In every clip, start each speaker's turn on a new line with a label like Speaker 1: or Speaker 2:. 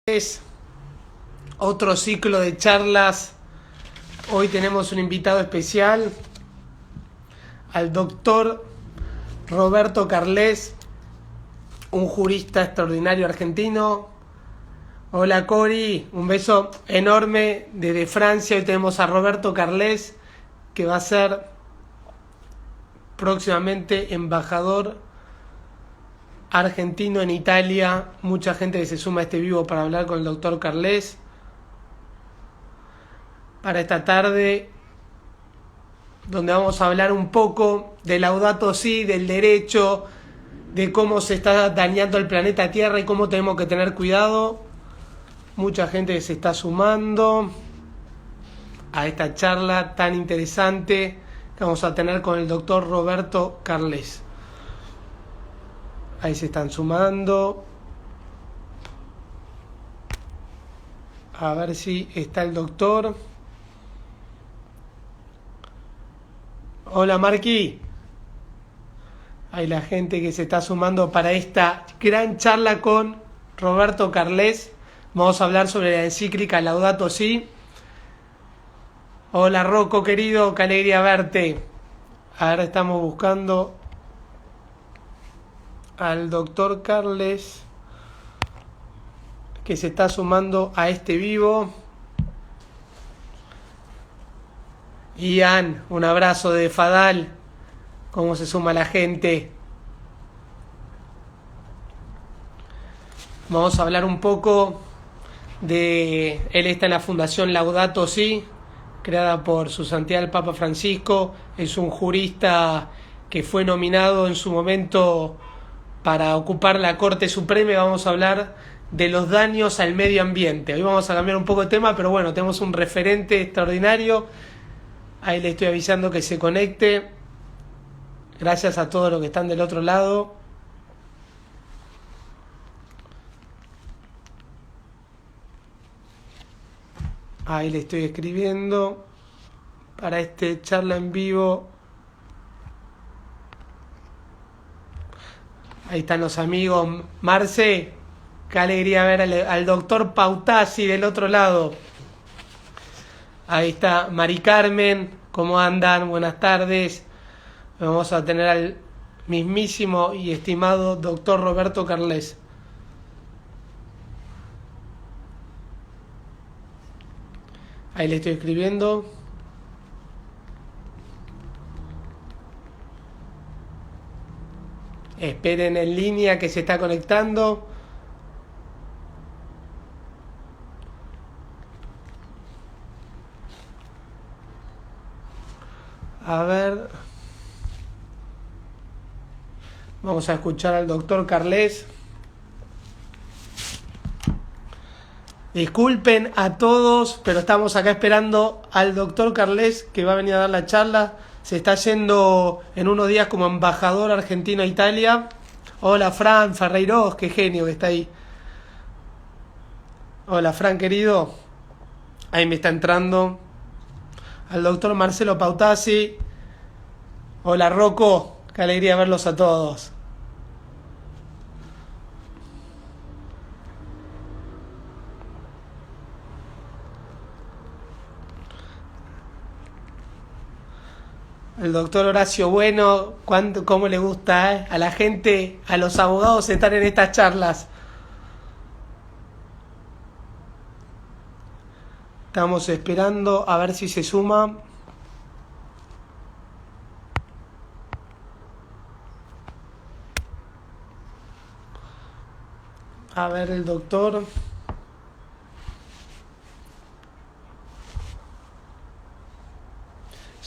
Speaker 1: Es otro ciclo de charlas. Hoy tenemos un invitado especial, al doctor Roberto Carles, un jurista extraordinario argentino. Hola Cori, un beso enorme desde Francia. Hoy tenemos a Roberto Carles, que va a ser próximamente embajador argentino en Italia. Mucha gente que se suma a este vivo para hablar con el doctor Carles para esta tarde, donde vamos a hablar un poco de Laudato Si, del derecho, de cómo se está dañando el planeta Tierra y cómo tenemos que tener cuidado. Mucha gente que se está sumando a esta charla tan interesante que vamos a tener con el doctor Roberto Carles. Ahí se están sumando. A ver si está el doctor. Hola Marqui. Hay la gente que se está sumando para esta gran charla con Roberto Carles. Vamos a hablar sobre la encíclica Laudato Si. Hola Rocco querido, qué alegría verte. Ahora estamos buscando al doctor Carles, que se está sumando a este vivo. Ian, un abrazo de Fadal. Cómo se suma la gente. Vamos a hablar un poco de... Él está en la Fundación Laudato Si, creada por su santidad el Papa Francisco. Es un jurista que fue nominado en su momento para ocupar la Corte Suprema, y vamos a hablar de los daños al medio ambiente. Hoy vamos a cambiar un poco de tema, pero bueno, tenemos un referente extraordinario. Ahí le estoy avisando que se conecte. Gracias a todos los que están del otro lado. Ahí le estoy escribiendo para este charla en vivo. Ahí están los amigos. Marce, qué alegría ver al doctor Pautasi del otro lado. Ahí está Mari Carmen, ¿cómo andan? Buenas tardes. Vamos a tener al mismísimo y estimado doctor Roberto Carles. Ahí le estoy escribiendo. Esperen en línea que se está conectando. A ver. Vamos a escuchar al doctor Carles. Disculpen a todos, pero estamos acá esperando al doctor Carles, que va a venir a dar la charla. Se está yendo en unos días como embajador argentino a Italia. Hola Fran Ferreiros, qué genio que está ahí. Hola Fran querido. Ahí me está entrando. Al doctor Marcelo Pautasi. Hola Rocco, qué alegría verlos a todos. El doctor Horacio Bueno, cómo le gusta a la gente, a los abogados estar en estas charlas. Estamos esperando a ver si se suma. A ver el doctor.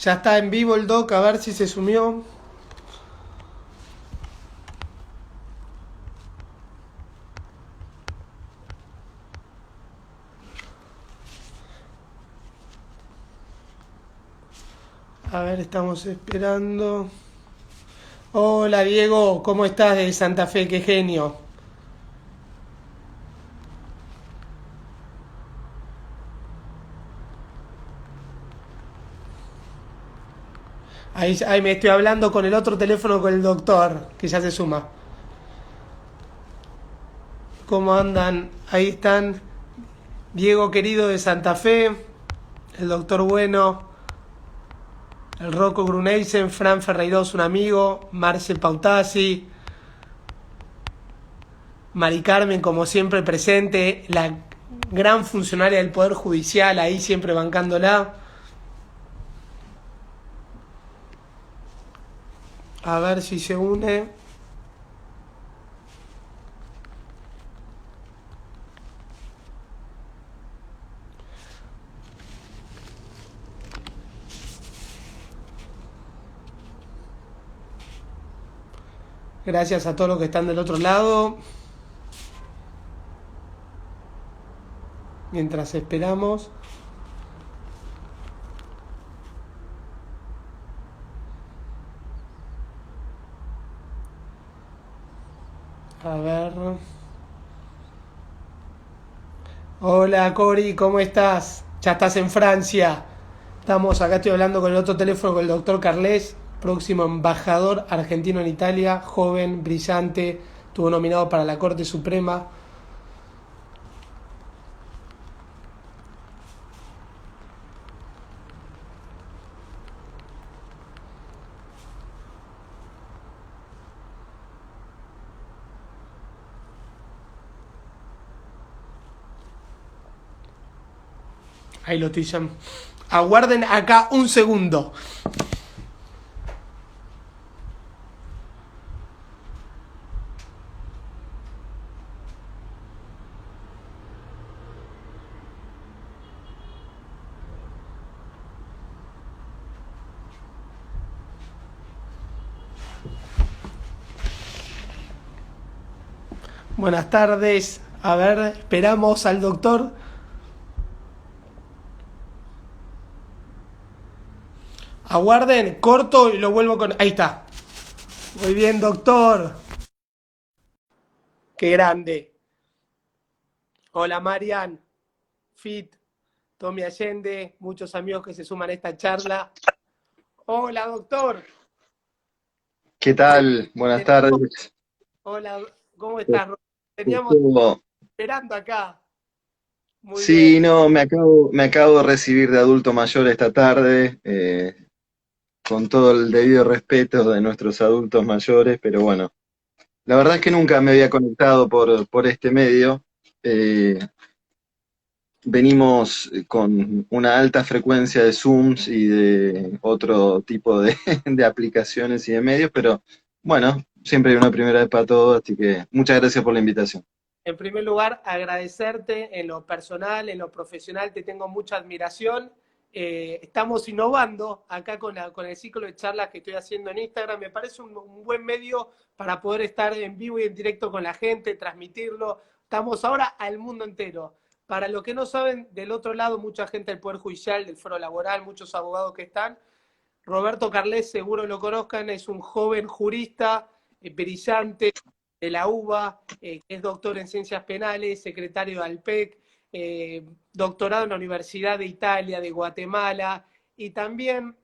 Speaker 1: Ya está en vivo el doc, a ver si se sumió. A ver, estamos esperando. Hola Diego, ¿cómo estás de Santa Fe? Qué genio. Ahí me estoy hablando con el otro teléfono con el doctor, que ya se suma. ¿Cómo andan? Ahí están Diego querido de Santa Fe, el doctor Bueno, el Rocco Gruneisen, Fran Ferreiros, un amigo, Marce Pautasi, Mari Carmen, como siempre presente, la gran funcionaria del Poder Judicial, ahí siempre bancándola. A ver si se une. Gracias a todos los que están del otro lado. Mientras esperamos. A ver. Hola Cori, ¿cómo estás? Ya estás en Francia. Acá estoy hablando con el otro teléfono con el doctor Carles, próximo embajador argentino en Italia, joven, brillante, estuvo nominado para la Corte Suprema. Ahí lo estoy. Aguarden acá un segundo. Buenas tardes. A ver, esperamos al doctor. Aguarden, corto y lo vuelvo con... Ahí está. Muy bien, doctor. Qué grande. Hola, Marian. Fit. Tommy Allende. Muchos amigos que se suman a esta charla. Hola, doctor.
Speaker 2: ¿Qué tal? Buenas tardes.
Speaker 1: Hola, ¿cómo estás? Teníamos
Speaker 2: Estuvo-
Speaker 1: esperando acá. Muy bien.
Speaker 2: Sí, no, me acabo de recibir de adulto mayor esta tarde, con todo el debido respeto de nuestros adultos mayores, pero bueno, la verdad es que nunca me había conectado por este medio. Eh, Venimos con una alta frecuencia de Zooms y de otro tipo de, de aplicaciones y de medios, pero bueno, siempre hay una primera vez para todo, así que muchas gracias por la invitación.
Speaker 1: En primer lugar, agradecerte en lo personal, en lo profesional, te tengo mucha admiración. Estamos innovando acá con el ciclo de charlas que estoy haciendo en Instagram. Me parece un buen medio para poder estar en vivo y en directo con la gente, transmitirlo. Estamos ahora al mundo entero. Para los que no saben, del otro lado, mucha gente del Poder Judicial, del Foro Laboral, muchos abogados que están. Roberto Carles, seguro lo conozcan, es un joven jurista brillante de la UBA, que es doctor en ciencias penales, secretario de Alpec, doctorado en la Universidad de Italia, de Guatemala, y también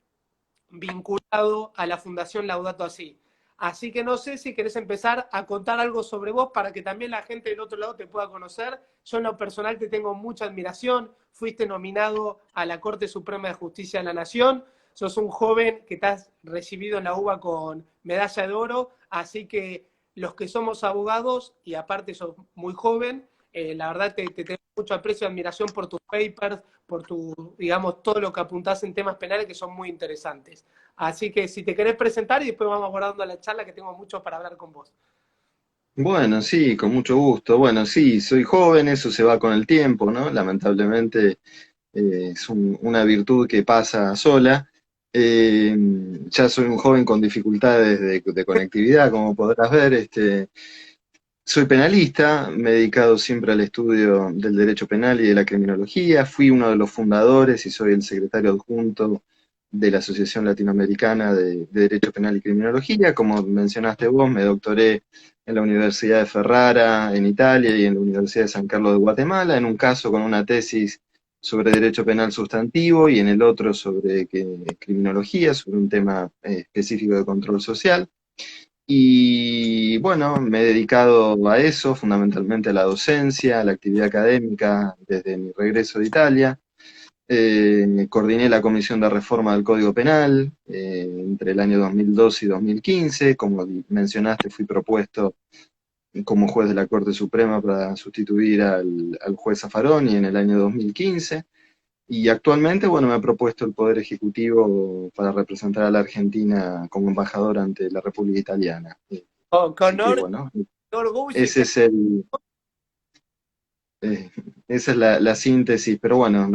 Speaker 1: vinculado a la Fundación Laudato Si. Así que no sé si querés empezar a contar algo sobre vos para que también la gente del otro lado te pueda conocer. Yo en lo personal te tengo mucha admiración. Fuiste nominado a la Corte Suprema de Justicia de la Nación. Sos un joven que estás recibido en la UBA con medalla de oro. Así que los que somos abogados, y aparte sos muy joven, la verdad te tengo mucho aprecio y admiración por tus papers, por digamos, todo lo que apuntás en temas penales que son muy interesantes. Así que si te querés presentar y después vamos guardando la charla que tengo mucho para hablar con vos.
Speaker 2: Bueno, sí, con mucho gusto. Bueno, sí, soy joven, eso se va con el tiempo, ¿no? Lamentablemente es una virtud que pasa sola. Eh, ya soy un joven con dificultades de conectividad, como podrás ver. Soy penalista, me he dedicado siempre al estudio del derecho penal y de la criminología. Fui uno de los fundadores y soy el secretario adjunto de la Asociación Latinoamericana de Derecho Penal y Criminología. Como mencionaste vos, me doctoré en la Universidad de Ferrara, en Italia, y en la Universidad de San Carlos de Guatemala, en un caso con una tesis sobre derecho penal sustantivo y en el otro sobre criminología, sobre un tema específico de control social. Y bueno, me he dedicado a eso, fundamentalmente a la docencia, a la actividad académica desde mi regreso de Italia. Coordiné la Comisión de Reforma del Código Penal entre el año 2012 y 2015. Como mencionaste, fui propuesto como juez de la Corte Suprema para sustituir al juez Zaffaroni en el año 2015. Y actualmente, bueno, me ha propuesto el Poder Ejecutivo para representar a la Argentina como embajador ante la República Italiana.
Speaker 1: Con
Speaker 2: Así que, bueno,
Speaker 1: orgullo y
Speaker 2: ese es el, eh, esa es la síntesis, pero bueno,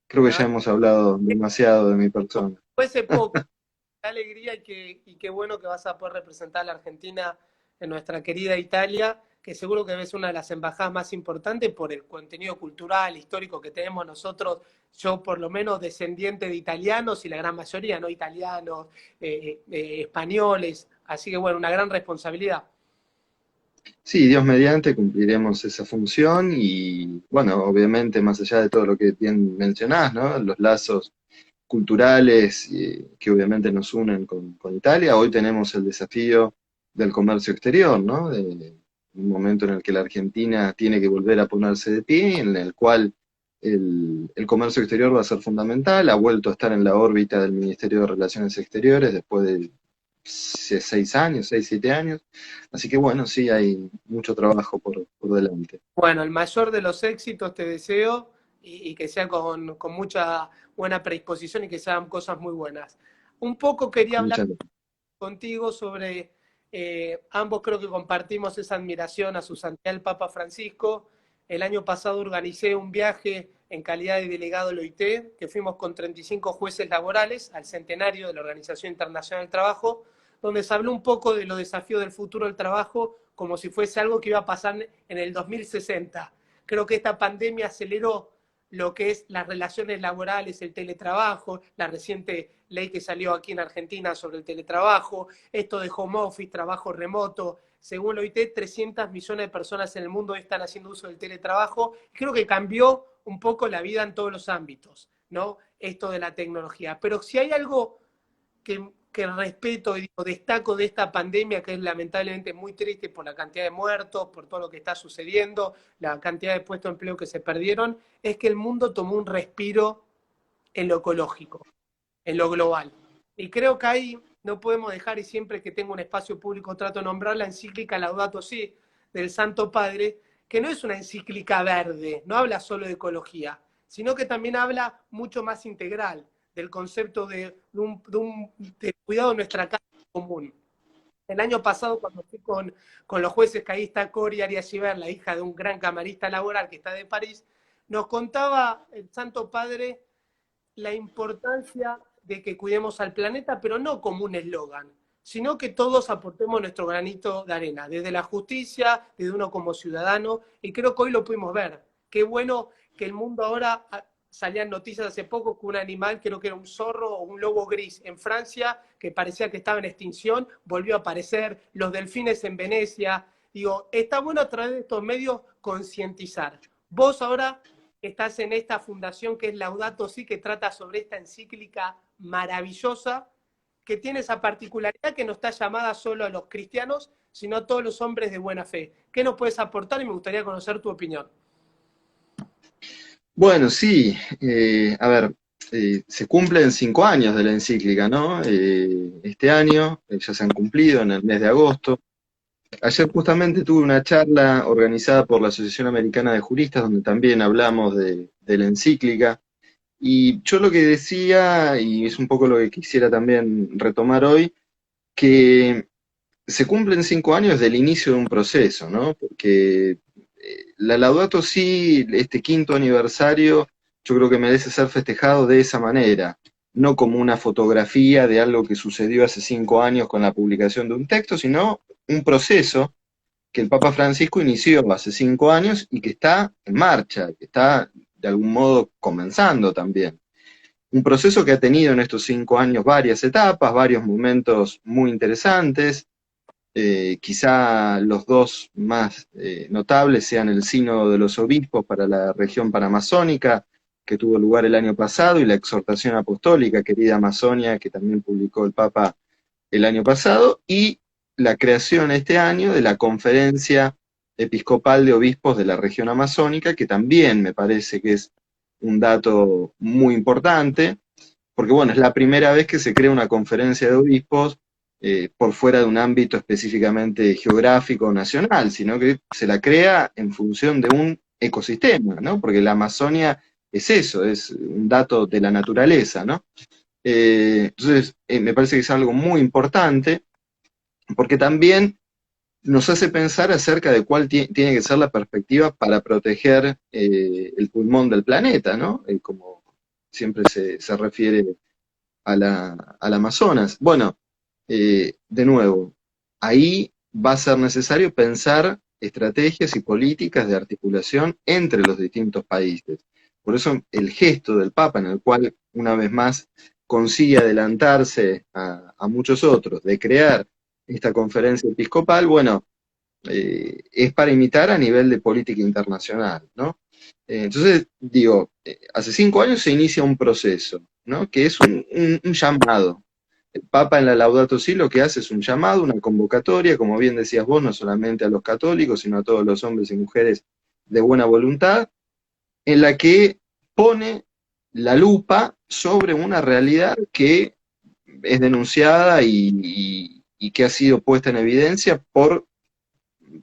Speaker 2: creo que
Speaker 1: no,
Speaker 2: ya hemos hablado demasiado de mi persona.
Speaker 1: fuese poco. Qué alegría y qué bueno que vas a poder representar a la Argentina en nuestra querida Italia, que seguro que es una de las embajadas más importantes por el contenido cultural, histórico que tenemos nosotros. Yo, por lo menos, descendiente de italianos y la gran mayoría, no italianos, españoles. Así que, bueno, una gran responsabilidad.
Speaker 2: Sí, Dios mediante cumpliremos esa función y, bueno, obviamente más allá de todo lo que bien mencionás, ¿no? Los lazos culturales que obviamente nos unen con Italia, hoy tenemos el desafío del comercio exterior, ¿no? De un momento en el que la Argentina tiene que volver a ponerse de pie, en el cual el comercio exterior va a ser fundamental, ha vuelto a estar en la órbita del Ministerio de Relaciones Exteriores después de 6 años, 6, 7 años. Así que bueno, sí, hay mucho trabajo por delante.
Speaker 1: Bueno, el mayor de los éxitos te deseo y que sea con mucha buena predisposición y que sean cosas muy buenas. Un poco quería hablar
Speaker 2: Muchas gracias.
Speaker 1: contigo sobre, ambos creo que compartimos esa admiración a su santidad el Papa Francisco. El año pasado organicé un viaje en calidad de delegado del OIT, que fuimos con 35 jueces laborales al centenario de la Organización Internacional del Trabajo, donde se habló un poco de los desafíos del futuro del trabajo como si fuese algo que iba a pasar en el 2060. Creo que esta pandemia aceleró lo que es las relaciones laborales, el teletrabajo, la reciente ley que salió aquí en Argentina sobre el teletrabajo, esto de home office, trabajo remoto. Según la OIT, 300 millones de personas en el mundo están haciendo uso del teletrabajo. Creo que cambió un poco la vida en todos los ámbitos, ¿no? Esto de la tecnología. Pero si hay algo que respeto y digo, destaco de esta pandemia, que es lamentablemente muy triste por la cantidad de muertos, por todo lo que está sucediendo, la cantidad de puestos de empleo que se perdieron, es que el mundo tomó un respiro en lo ecológico, en lo global. Y creo que ahí no podemos dejar, y siempre que tengo un espacio público trato de nombrar la encíclica Laudato Si del Santo Padre, que no es una encíclica verde, no habla solo de ecología, sino que también habla mucho más integral del concepto de cuidado de nuestra casa común. El año pasado, cuando fui con los jueces, que ahí está Cori Arias Giver, la hija de un gran camarista laboral que está de París, nos contaba el Santo Padre la importancia de que cuidemos al planeta, pero no como un eslogan, sino que todos aportemos nuestro granito de arena, desde la justicia, desde uno como ciudadano, y creo que hoy lo pudimos ver. Qué bueno que el mundo ahora, salían noticias hace poco que un animal, creo que era un zorro o un lobo gris en Francia, que parecía que estaba en extinción, volvió a aparecer, los delfines en Venecia. Digo, está bueno a través de estos medios concientizar. Vos ahora estás en esta fundación que es Laudato Si, que trata sobre esta encíclica maravillosa, que tiene esa particularidad que no está llamada solo a los cristianos, sino a todos los hombres de buena fe. ¿Qué nos puedes aportar? Y me gustaría conocer tu opinión.
Speaker 2: Bueno, sí, a ver, se cumplen 5 años de la encíclica, ¿no? Este año, ya se han cumplido en el mes de agosto. Ayer justamente tuve una charla organizada por la Asociación Americana de Juristas, donde también hablamos de la encíclica. Y yo lo que decía, y es un poco lo que quisiera también retomar hoy, que se cumplen 5 años del inicio de un proceso, ¿no? Porque la Laudato Si, este quinto aniversario, yo creo que merece ser festejado de esa manera, no como una fotografía de algo que sucedió hace 5 años con la publicación de un texto, sino un proceso que el Papa Francisco inició hace 5 años y que está en marcha, que está de algún modo comenzando también. Un proceso que ha tenido en estos 5 años varias etapas, varios momentos muy interesantes. Quizá los dos más notables sean el Sínodo de los Obispos para la región panamazónica, que tuvo lugar el año pasado, y la exhortación apostólica, Querida Amazonia, que también publicó el Papa el año pasado, y la creación este año de la Conferencia Episcopal de Obispos de la región amazónica, que también me parece que es un dato muy importante, porque bueno, es la primera vez que se crea una conferencia de obispos por fuera de un ámbito específicamente geográfico o nacional, sino que se la crea en función de un ecosistema, ¿no? Porque la Amazonia es eso, es un dato de la naturaleza, ¿no? Entonces, me parece que es algo muy importante, porque también nos hace pensar acerca de cuál tiene que ser la perspectiva para proteger el pulmón del planeta, ¿no? Como siempre se refiere al Amazonas. Bueno, de nuevo, ahí va a ser necesario pensar estrategias y políticas de articulación entre los distintos países. Por eso el gesto del Papa, en el cual una vez más consigue adelantarse a muchos otros, de crear esta conferencia episcopal, bueno, es para imitar a nivel de política internacional, ¿no? Entonces, digo, hace 5 años se inicia un proceso, ¿no? Que es un llamado. El Papa en la Laudato Si lo que hace es un llamado, una convocatoria, como bien decías vos, no solamente a los católicos, sino a todos los hombres y mujeres de buena voluntad, en la que pone la lupa sobre una realidad que es denunciada y que ha sido puesta en evidencia por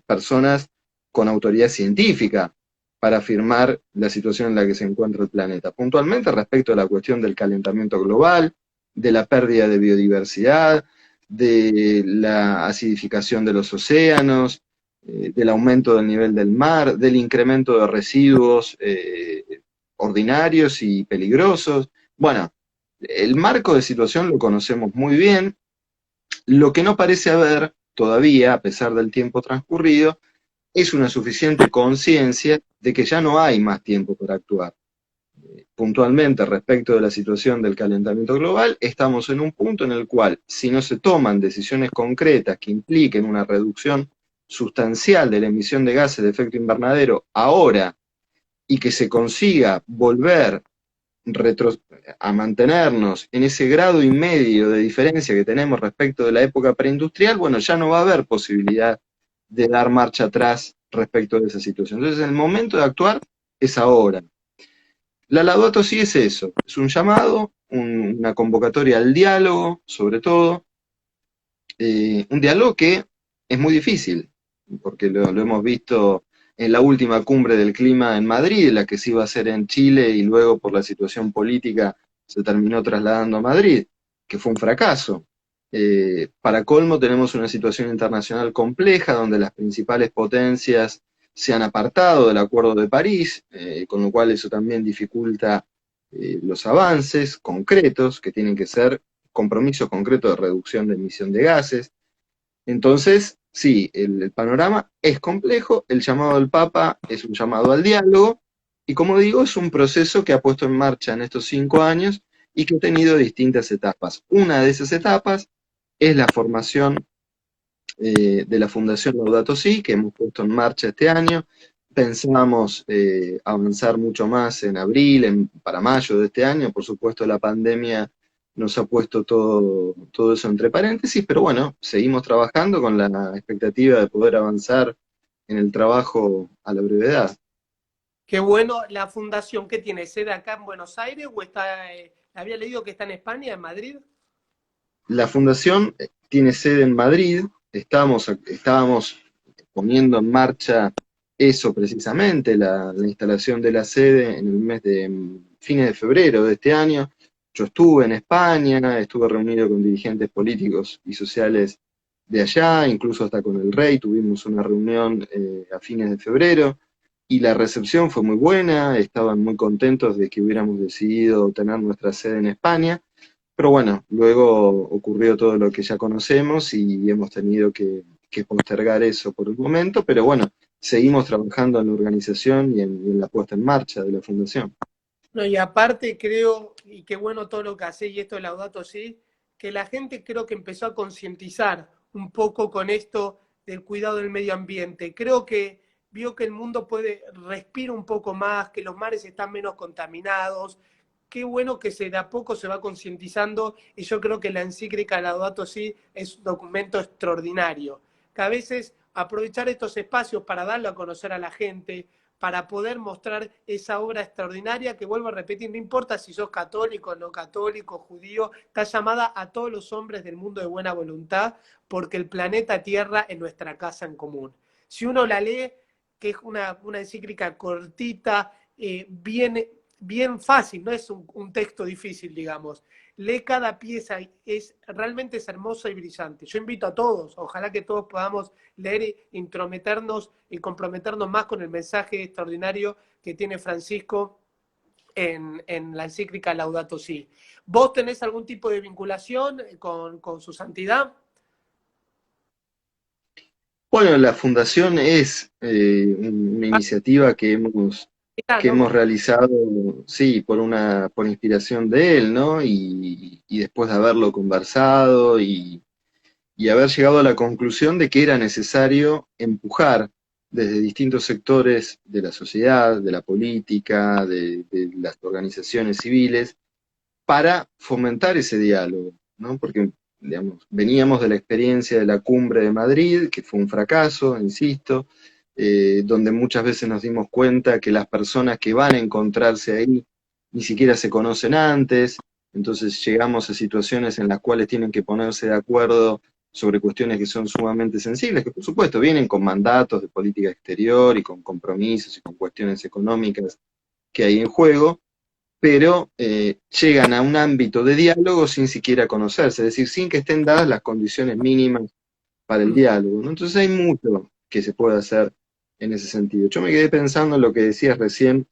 Speaker 2: personas con autoridad científica para afirmar la situación en la que se encuentra el planeta. Puntualmente respecto a la cuestión del calentamiento global, de la pérdida de biodiversidad, de la acidificación de los océanos, del aumento del nivel del mar, del incremento de residuos ordinarios y peligrosos. Bueno, el marco de situación lo conocemos muy bien. Lo que no parece haber todavía, a pesar del tiempo transcurrido, es una suficiente conciencia de que ya no hay más tiempo para actuar. Puntualmente, respecto de la situación del calentamiento global, estamos en un punto en el cual, si no se toman decisiones concretas que impliquen una reducción sustancial de la emisión de gases de efecto invernadero ahora y que se consiga volver a mantenernos en ese grado y medio de diferencia que tenemos respecto de la época preindustrial, bueno, ya no va a haber posibilidad de dar marcha atrás respecto de esa situación. Entonces, el momento de actuar es ahora. La Laudato Si es eso, es un llamado, una convocatoria al diálogo, sobre todo, un diálogo que es muy difícil, porque lo hemos visto en la última cumbre del clima en Madrid, la que se iba a hacer en Chile y luego por la situación política se terminó trasladando a Madrid, que fue un fracaso. Para colmo tenemos una situación internacional compleja donde las principales potencias se han apartado del Acuerdo de París, con lo cual eso también dificulta los avances concretos que tienen que ser compromisos concretos de reducción de emisión de gases. Entonces, sí, el panorama es complejo, el llamado del Papa es un llamado al diálogo, y como digo, es un proceso que ha puesto en marcha en estos 5 años y que ha tenido distintas etapas. Una de esas etapas es la formación de la Fundación Laudato Si, que hemos puesto en marcha este año. Pensábamos avanzar mucho más en abril, para mayo de este año. Por supuesto, la pandemia nos ha puesto todo eso entre paréntesis, pero bueno, seguimos trabajando con la expectativa de poder avanzar en el trabajo a la brevedad.
Speaker 1: Qué bueno, la fundación que tiene sede acá en Buenos Aires o está, había leído que está en España, en Madrid.
Speaker 2: La fundación tiene sede en Madrid, estábamos poniendo en marcha eso precisamente, la instalación de la sede en el mes de fines de febrero de este año. Yo estuve en España, estuve reunido con dirigentes políticos y sociales de allá, incluso hasta con el rey, tuvimos una reunión a fines de febrero, y la recepción fue muy buena, estaban muy contentos de que hubiéramos decidido tener nuestra sede en España. Pero bueno, luego ocurrió todo lo que ya conocemos y hemos tenido que postergar eso por un momento, pero bueno, seguimos trabajando en la organización y en la puesta en marcha de la fundación.
Speaker 1: No, y aparte creo, y qué bueno todo lo que hace, y esto de Laudato Si, que la gente creo que empezó a concientizar un poco con esto del cuidado del medio ambiente. Creo que vio que el mundo puede respirar un poco más, que los mares están menos contaminados, qué bueno que de a poco se va concientizando, y yo creo que la encíclica Laudato Si es un documento extraordinario, que a veces aprovechar estos espacios para darlo a conocer a la gente, para poder mostrar esa obra extraordinaria que, vuelvo a repetir, no importa si sos católico, no católico, judío, está llamada a todos los hombres del mundo de buena voluntad, porque el planeta Tierra es nuestra casa en común. Si uno la lee, que es una encíclica cortita, bien fácil, no es un texto difícil, digamos. Lee cada pieza, realmente es hermosa y brillante. Yo invito a todos, ojalá que todos podamos leer, intrometernos y comprometernos más con el mensaje extraordinario que tiene Francisco en la encíclica Laudato Si. ¿Vos tenés algún tipo de vinculación con su santidad?
Speaker 2: Bueno, la fundación es una
Speaker 1: Ah,
Speaker 2: iniciativa
Speaker 1: mirá,
Speaker 2: que
Speaker 1: no,
Speaker 2: hemos realizado, sí, por inspiración de él, ¿no? Y después de haberlo conversado y haber llegado a la conclusión de que era necesario empujar desde distintos sectores de la sociedad, de la política, de las organizaciones civiles, para fomentar ese diálogo, ¿no? Porque, digamos, veníamos de la experiencia de la cumbre de Madrid, que fue un fracaso, insisto, donde muchas veces nos dimos cuenta que las personas que van a encontrarse ahí ni siquiera se conocen antes, entonces llegamos a situaciones en las cuales tienen que ponerse de acuerdo sobre cuestiones que son sumamente sensibles, que por supuesto vienen con mandatos de política exterior y con compromisos y con cuestiones económicas que hay en juego, pero llegan a un ámbito de diálogo sin siquiera conocerse, es decir, sin que estén dadas las condiciones mínimas para el diálogo, ¿no? Entonces hay mucho que se puede hacer en ese sentido. Yo me quedé pensando en lo que decías recién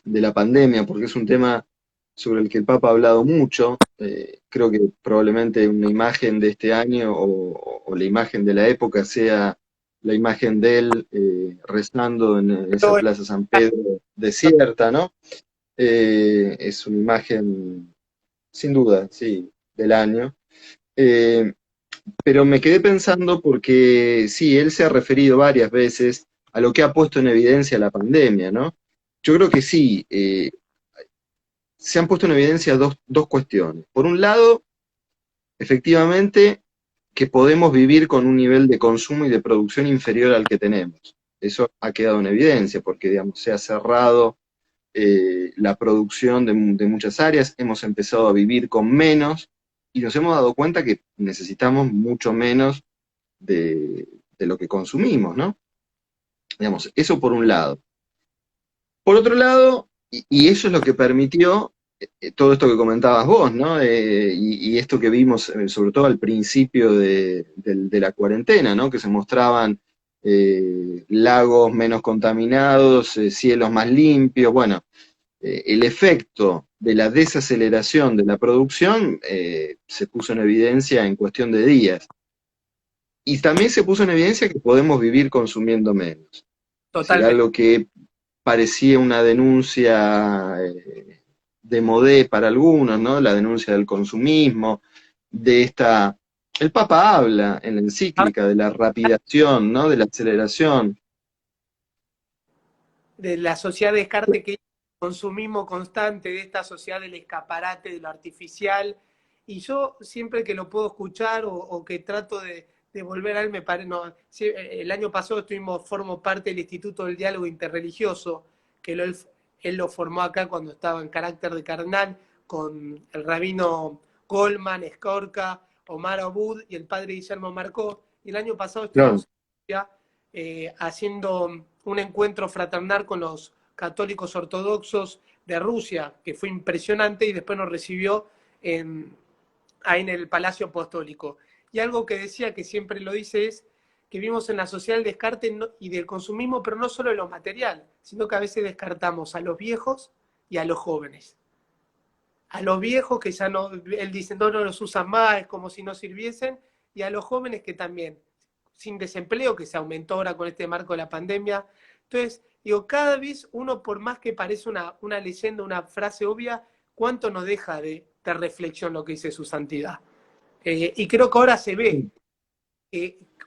Speaker 2: de la pandemia, porque es un tema sobre el que el Papa ha hablado mucho. Creo que probablemente una imagen de este año o la imagen de la época sea la imagen de él rezando en esa
Speaker 1: pero,
Speaker 2: Plaza San Pedro desierta, ¿no? Es una imagen, sin duda, sí, del año. Eh, pero me quedé pensando porque sí, él se ha referido varias veces a lo que ha puesto en evidencia la pandemia, ¿no? Yo creo que sí, se han puesto en evidencia dos cuestiones. Por un lado, efectivamente, que podemos vivir con un nivel de consumo y de producción inferior al que tenemos. Eso ha quedado en evidencia porque, digamos, se ha cerrado la producción de muchas áreas, hemos empezado a vivir con menos y nos hemos dado cuenta que necesitamos mucho menos de lo que consumimos, ¿no? Digamos, eso por un lado. Por otro lado, y eso es lo que permitió todo esto que comentabas vos, ¿no? Y esto que vimos, sobre todo al principio de la cuarentena, ¿no? Que se mostraban lagos menos contaminados, cielos más limpios, bueno, el efecto de la desaceleración de la producción se puso en evidencia en cuestión de días. Y también se puso en evidencia que podemos vivir consumiendo menos. Es decir,
Speaker 1: totalmente.
Speaker 2: algo que parecía una denuncia de modé para algunos, ¿no? La denuncia del consumismo, de esta... El Papa habla en la encíclica de la rapidación, ¿no? De la aceleración.
Speaker 1: De la sociedad de descarte, que es el consumismo constante, de esta sociedad del escaparate, de lo artificial. Y yo siempre que lo puedo escuchar o que trato de volver a él, me parece, no, el año pasado formo parte del Instituto del Diálogo Interreligioso, que él lo formó acá cuando estaba en carácter de cardenal, con el rabino Goldman, Escorca, Omar Abud y el padre Guillermo Marcó. Y el año pasado
Speaker 2: Claro,
Speaker 1: estuvimos ya haciendo un encuentro fraternal con los católicos ortodoxos de Rusia, que fue impresionante, y después nos recibió ahí en el Palacio Apostólico. Y algo que decía, que siempre lo dice, es que vivimos en la sociedad del descarte y del consumismo, pero no solo de lo material, sino que a veces descartamos a los viejos y a los jóvenes. A los viejos que ya no, él dice, no, no los usan más, es como si no sirviesen, y a los jóvenes que también, sin desempleo, que se aumentó ahora con este marco de la pandemia. Entonces, digo, cada vez uno, por más que parece una leyenda, una frase obvia, ¿cuánto nos deja de reflexión lo que dice su santidad? Y creo que ahora se ve,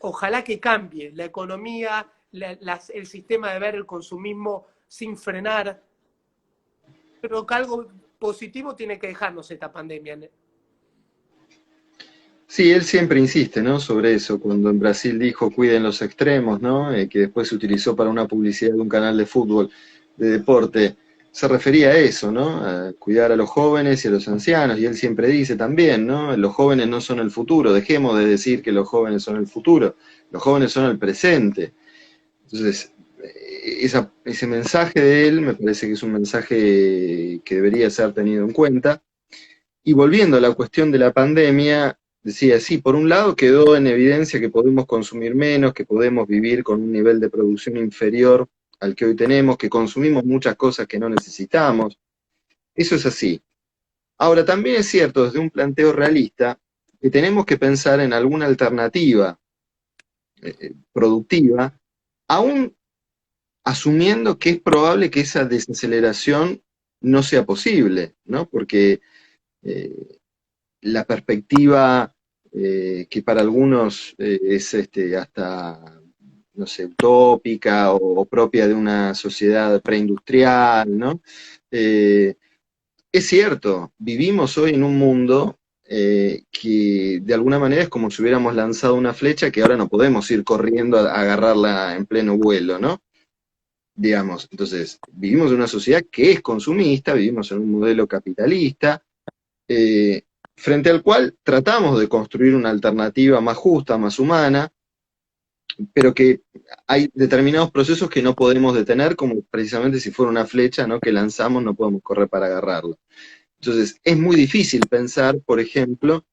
Speaker 1: ojalá que cambie la economía, el sistema de ver el consumismo sin frenar, pero que algo positivo tiene que dejarnos esta pandemia?
Speaker 2: Sí, él siempre insiste, ¿no? Sobre eso, cuando en Brasil dijo cuiden los extremos, ¿no? Que después se utilizó para una publicidad de un canal de fútbol, de deporte, se refería a eso, ¿no? A cuidar a los jóvenes y a los ancianos, y él siempre dice también, ¿no? Los jóvenes no son el futuro, dejemos de decir que los jóvenes son el futuro, los jóvenes son el presente. Entonces, ese mensaje de él me parece que es un mensaje que debería ser tenido en cuenta. Y volviendo a la cuestión de la pandemia, decía, sí, por un lado quedó en evidencia que podemos consumir menos, que podemos vivir con un nivel de producción inferior al que hoy tenemos, que consumimos muchas cosas que no necesitamos. Eso es así. Ahora, también es cierto, desde un planteo realista, que tenemos que pensar en alguna alternativa productiva, aún asumiendo que es probable que esa desaceleración no sea posible, ¿no? Porque eh, la perspectiva que para algunos es hasta, no sé, utópica o propia de una sociedad preindustrial, ¿no? Eh, es cierto, vivimos hoy en un mundo que de alguna manera es como si hubiéramos lanzado una flecha que ahora no podemos ir corriendo a agarrarla en pleno vuelo, ¿no? Digamos, entonces, vivimos en una sociedad que es consumista, vivimos en un modelo capitalista, eh, frente al cual tratamos de construir una alternativa más justa, más humana, pero que hay determinados procesos que no podemos detener, como precisamente si fuera una flecha, ¿no? Que lanzamos, no podemos correr para agarrarlo. Entonces, es muy difícil pensar, por ejemplo,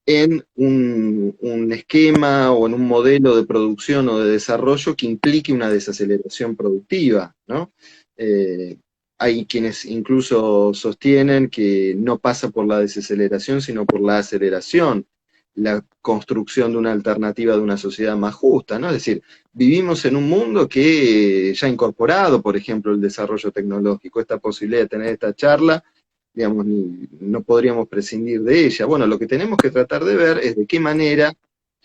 Speaker 2: en un esquema o en un modelo de producción o de desarrollo que implique una desaceleración productiva, ¿no? Eh, hay quienes incluso sostienen que no pasa por la desaceleración, sino por la aceleración, la construcción de una alternativa de una sociedad más justa, ¿no? Es decir, vivimos en un mundo que ya ha incorporado, por ejemplo, el desarrollo tecnológico, esta posibilidad de tener esta charla, digamos, no podríamos prescindir de ella. Bueno, lo que tenemos que tratar de ver es de qué manera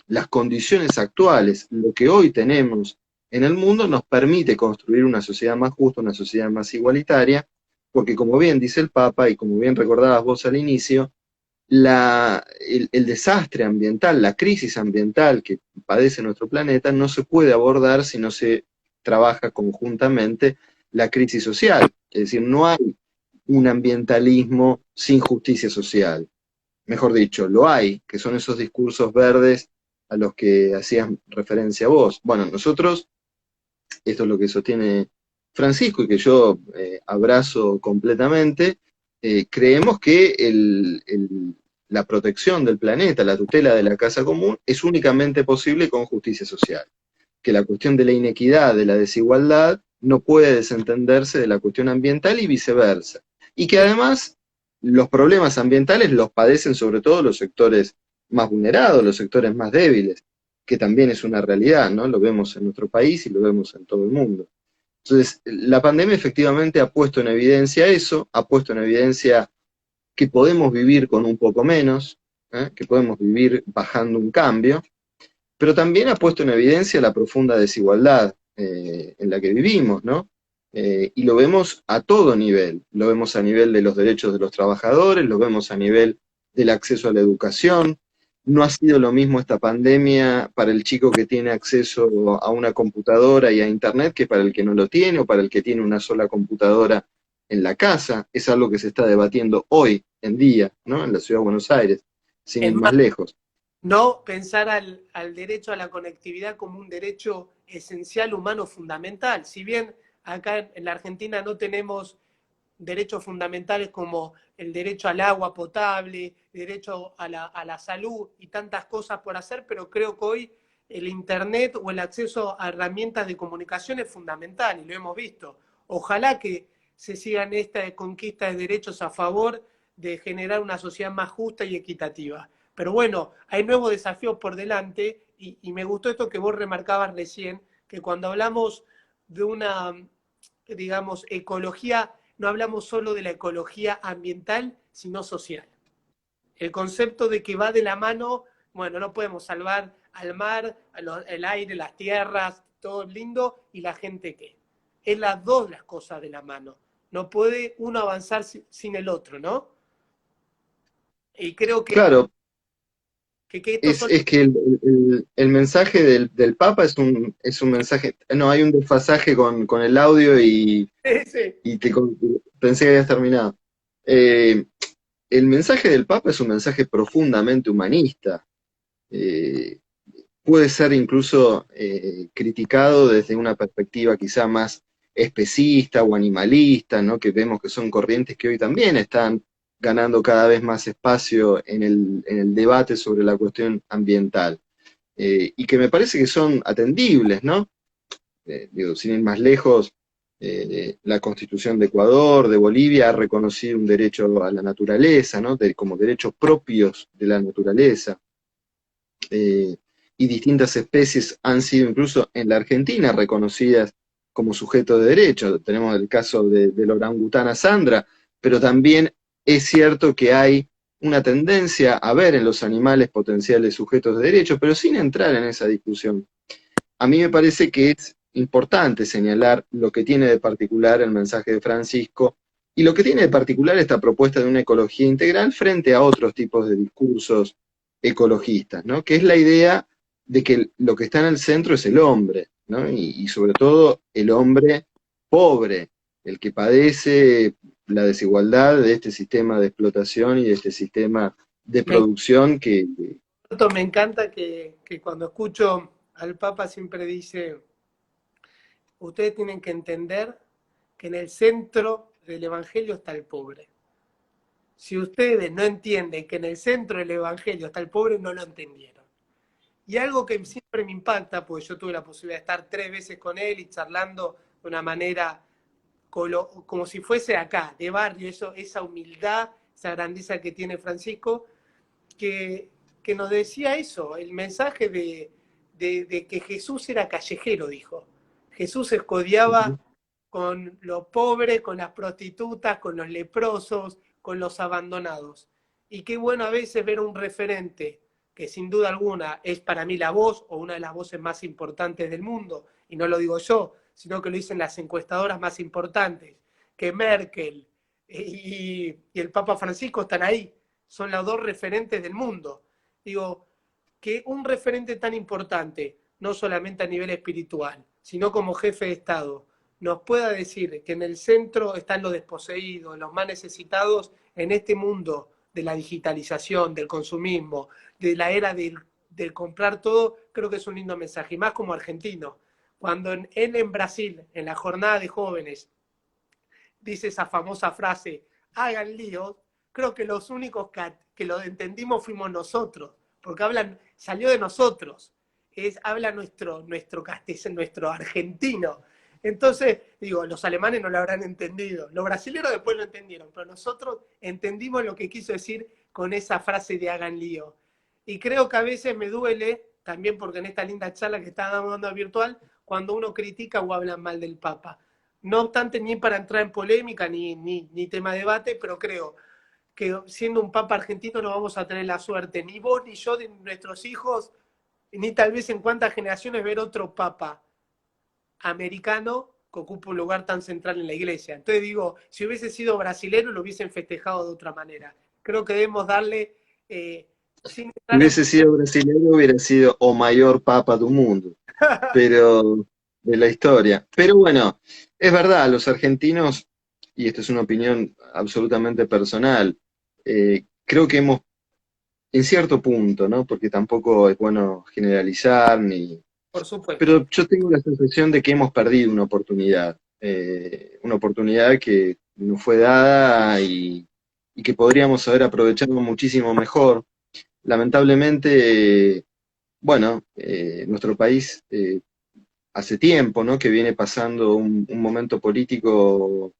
Speaker 2: las condiciones actuales, lo que hoy tenemos en el mundo, nos permite construir una sociedad más justa, una sociedad más igualitaria, porque como bien dice el Papa y como bien recordabas vos al inicio, el desastre ambiental, la crisis ambiental que padece nuestro planeta no se puede abordar si no se trabaja conjuntamente la crisis social. Es decir, no hay un ambientalismo sin justicia social. Mejor dicho, lo hay, que son esos discursos verdes a los que hacías referencia vos. Bueno, nosotros, esto es lo que sostiene Francisco y que yo abrazo completamente, creemos que la protección del planeta, la tutela de la casa común, es únicamente posible con justicia social. Que la cuestión de la inequidad, de la desigualdad, no puede desentenderse de la cuestión ambiental y viceversa. Y que además los problemas ambientales los padecen sobre todo los sectores más vulnerados, los sectores más débiles, que también es una realidad, ¿no? Lo vemos en nuestro país y lo vemos en todo el mundo. Entonces, la pandemia efectivamente ha puesto en evidencia eso, ha puesto en evidencia que podemos vivir con un poco menos, que podemos vivir bajando un cambio, pero también ha puesto en evidencia la profunda desigualdad en la que vivimos, ¿no? Y lo vemos a todo nivel, lo vemos a nivel de los derechos de los trabajadores, lo vemos a nivel del acceso a la educación. No ha sido lo mismo esta pandemia para el chico que tiene acceso a una computadora y a internet que para el que no lo tiene o para el que tiene una sola computadora en la casa. Es algo que se está debatiendo hoy en día, ¿no? En la ciudad de Buenos Aires, sin
Speaker 1: Es
Speaker 2: ir
Speaker 1: más,
Speaker 2: más lejos.
Speaker 1: no pensar al derecho a la conectividad como un derecho esencial humano fundamental. Si bien acá en la Argentina no tenemos derechos fundamentales como el derecho al agua potable, derecho a la salud y tantas cosas por hacer, pero creo que hoy el Internet o el acceso a herramientas de comunicación es fundamental y lo hemos visto. Ojalá que se sigan esta conquista de derechos a favor de generar una sociedad más justa y equitativa. Pero bueno, hay nuevos desafíos por delante y me gustó esto que vos remarcabas recién, que cuando hablamos de una, digamos, ecología, no hablamos solo de la ecología ambiental, sino social. El concepto de que va de la mano, bueno, no podemos salvar al mar, el aire, las tierras, todo lindo, y la gente qué. Es las dos las cosas de la mano. no puede uno avanzar sin el otro, ¿no? Y creo
Speaker 2: Claro,
Speaker 1: que estos son...
Speaker 2: es que el mensaje del Papa es un mensaje, no, hay un desfasaje con el audio
Speaker 1: Sí,
Speaker 2: y pensé que habías terminado. Eh, el mensaje del Papa es un mensaje profundamente humanista. Eh, puede ser incluso criticado desde una perspectiva quizá más especista o animalista, ¿no? Que vemos que son corrientes que hoy también están ganando cada vez más espacio en el debate sobre la cuestión ambiental. Y que me parece que son atendibles, ¿no? Digo, sin ir más lejos, la Constitución de Ecuador, de Bolivia, ha reconocido un derecho a la naturaleza, ¿no? Como derechos propios de la naturaleza. eh, y distintas especies han sido incluso en la Argentina reconocidas como sujetos de derecho. Tenemos el caso de la orangutana Sandra, pero también es cierto que hay una tendencia a ver en los animales potenciales sujetos de derecho, pero sin entrar en esa discusión. A mí me parece que es importante señalar lo que tiene de particular el mensaje de Francisco y lo que tiene de particular esta propuesta de una ecología integral frente a otros tipos de discursos ecologistas, ¿no? Que es la idea de que lo que está en el centro es el hombre, ¿no? Y sobre todo el hombre pobre, el que padece la desigualdad de este sistema de explotación y de este sistema de
Speaker 1: me,
Speaker 2: producción
Speaker 1: me encanta que cuando escucho al Papa siempre dice, ustedes tienen que entender que en el centro del Evangelio está el pobre. Si ustedes no entienden que en el centro del Evangelio está el pobre, no lo entendieron. Y algo que siempre me impacta, porque yo tuve la posibilidad de estar 3 veces con él y charlando de una manera como si fuese acá, de barrio, esa humildad, esa grandeza que tiene Francisco, que, que nos decía eso, el mensaje de que Jesús era callejero, dijo. Jesús se escodiaba con los pobres, con las prostitutas, con los leprosos, con los abandonados. Y qué bueno a veces ver un referente que sin duda alguna es para mí la voz o una de las voces más importantes del mundo, y no lo digo yo, sino que lo dicen las encuestadoras más importantes, que Merkel y el Papa Francisco están ahí, son los dos referentes del mundo. Digo, que un referente tan importante, no solamente a nivel espiritual, sino como jefe de Estado, nos pueda decir que en el centro están los desposeídos, los más necesitados en este mundo de la digitalización, del consumismo, de la era del comprar todo, creo que es un lindo mensaje. Y más como argentino, cuando él en Brasil, en la jornada de jóvenes, dice esa famosa frase, hagan líos, creo que los únicos que lo entendimos fuimos nosotros, porque salió de nosotros, habla nuestro castellano, nuestro argentino. Entonces, digo, los alemanes no lo habrán entendido, los brasileños después lo entendieron, pero nosotros entendimos lo que quiso decir con esa frase de hagan lío. Y creo que a veces me duele, también porque en esta linda charla que está dando virtual, cuando uno critica o habla mal del Papa. No obstante, ni para entrar en polémica ni tema de debate, pero creo que siendo un papa argentino no vamos a tener la suerte, ni vos ni yo, de nuestros hijos, ni tal vez en cuántas generaciones ver otro papa americano que ocupa un lugar tan central en la iglesia. Entonces digo, si hubiese sido brasilero lo hubiesen festejado de otra manera. Creo que debemos darle, sin
Speaker 2: Si
Speaker 1: entrar en...
Speaker 2: hubiese sido brasileño, hubiera sido o mayor papa del mundo, pero de la historia. Pero bueno, es verdad, los argentinos, y esta es una opinión absolutamente personal, creo que hemos, en cierto punto, ¿no? Porque tampoco es bueno generalizar,
Speaker 1: Por supuesto.
Speaker 2: pero yo tengo la sensación de que hemos perdido una oportunidad que nos fue dada y que podríamos haber aprovechado muchísimo mejor. Lamentablemente, bueno, nuestro país hace tiempo, ¿no? Que viene pasando un momento político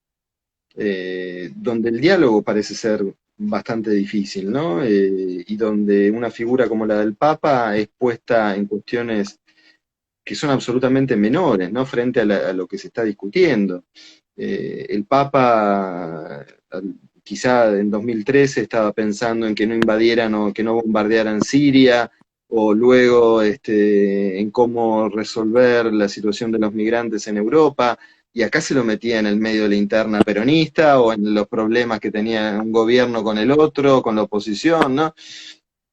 Speaker 2: donde el diálogo parece ser bastante difícil, ¿no? Y donde una figura como la del Papa es puesta en cuestiones que son absolutamente menores, ¿no? Frente a lo que se está discutiendo. El Papa quizá en 2013 estaba pensando en que no invadieran o que no bombardearan Siria, o luego en cómo resolver la situación de los migrantes en Europa. y acá se lo metía en el medio de la interna peronista o en los problemas que tenía un gobierno con el otro, con la oposición, ¿no?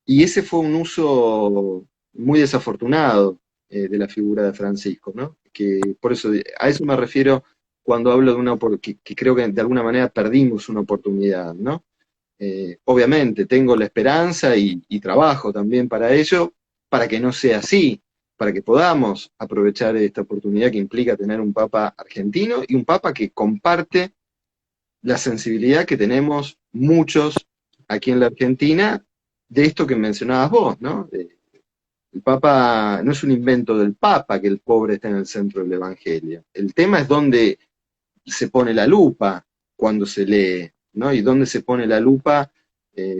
Speaker 2: Y ese fue un uso muy desafortunado de la figura de Francisco, ¿no? Que por eso, a eso me refiero cuando hablo de que creo que de alguna manera perdimos una oportunidad, ¿no? Obviamente tengo la esperanza y trabajo también para ello, para que no sea así, para que podamos aprovechar esta oportunidad que implica tener un papa argentino y un papa que comparte la sensibilidad que tenemos muchos aquí en la Argentina de esto que mencionabas vos, ¿no? El Papa no es un invento del Papa que el pobre está en el centro del Evangelio. El tema es dónde se pone la lupa cuando se lee, ¿no? Y dónde se pone la lupa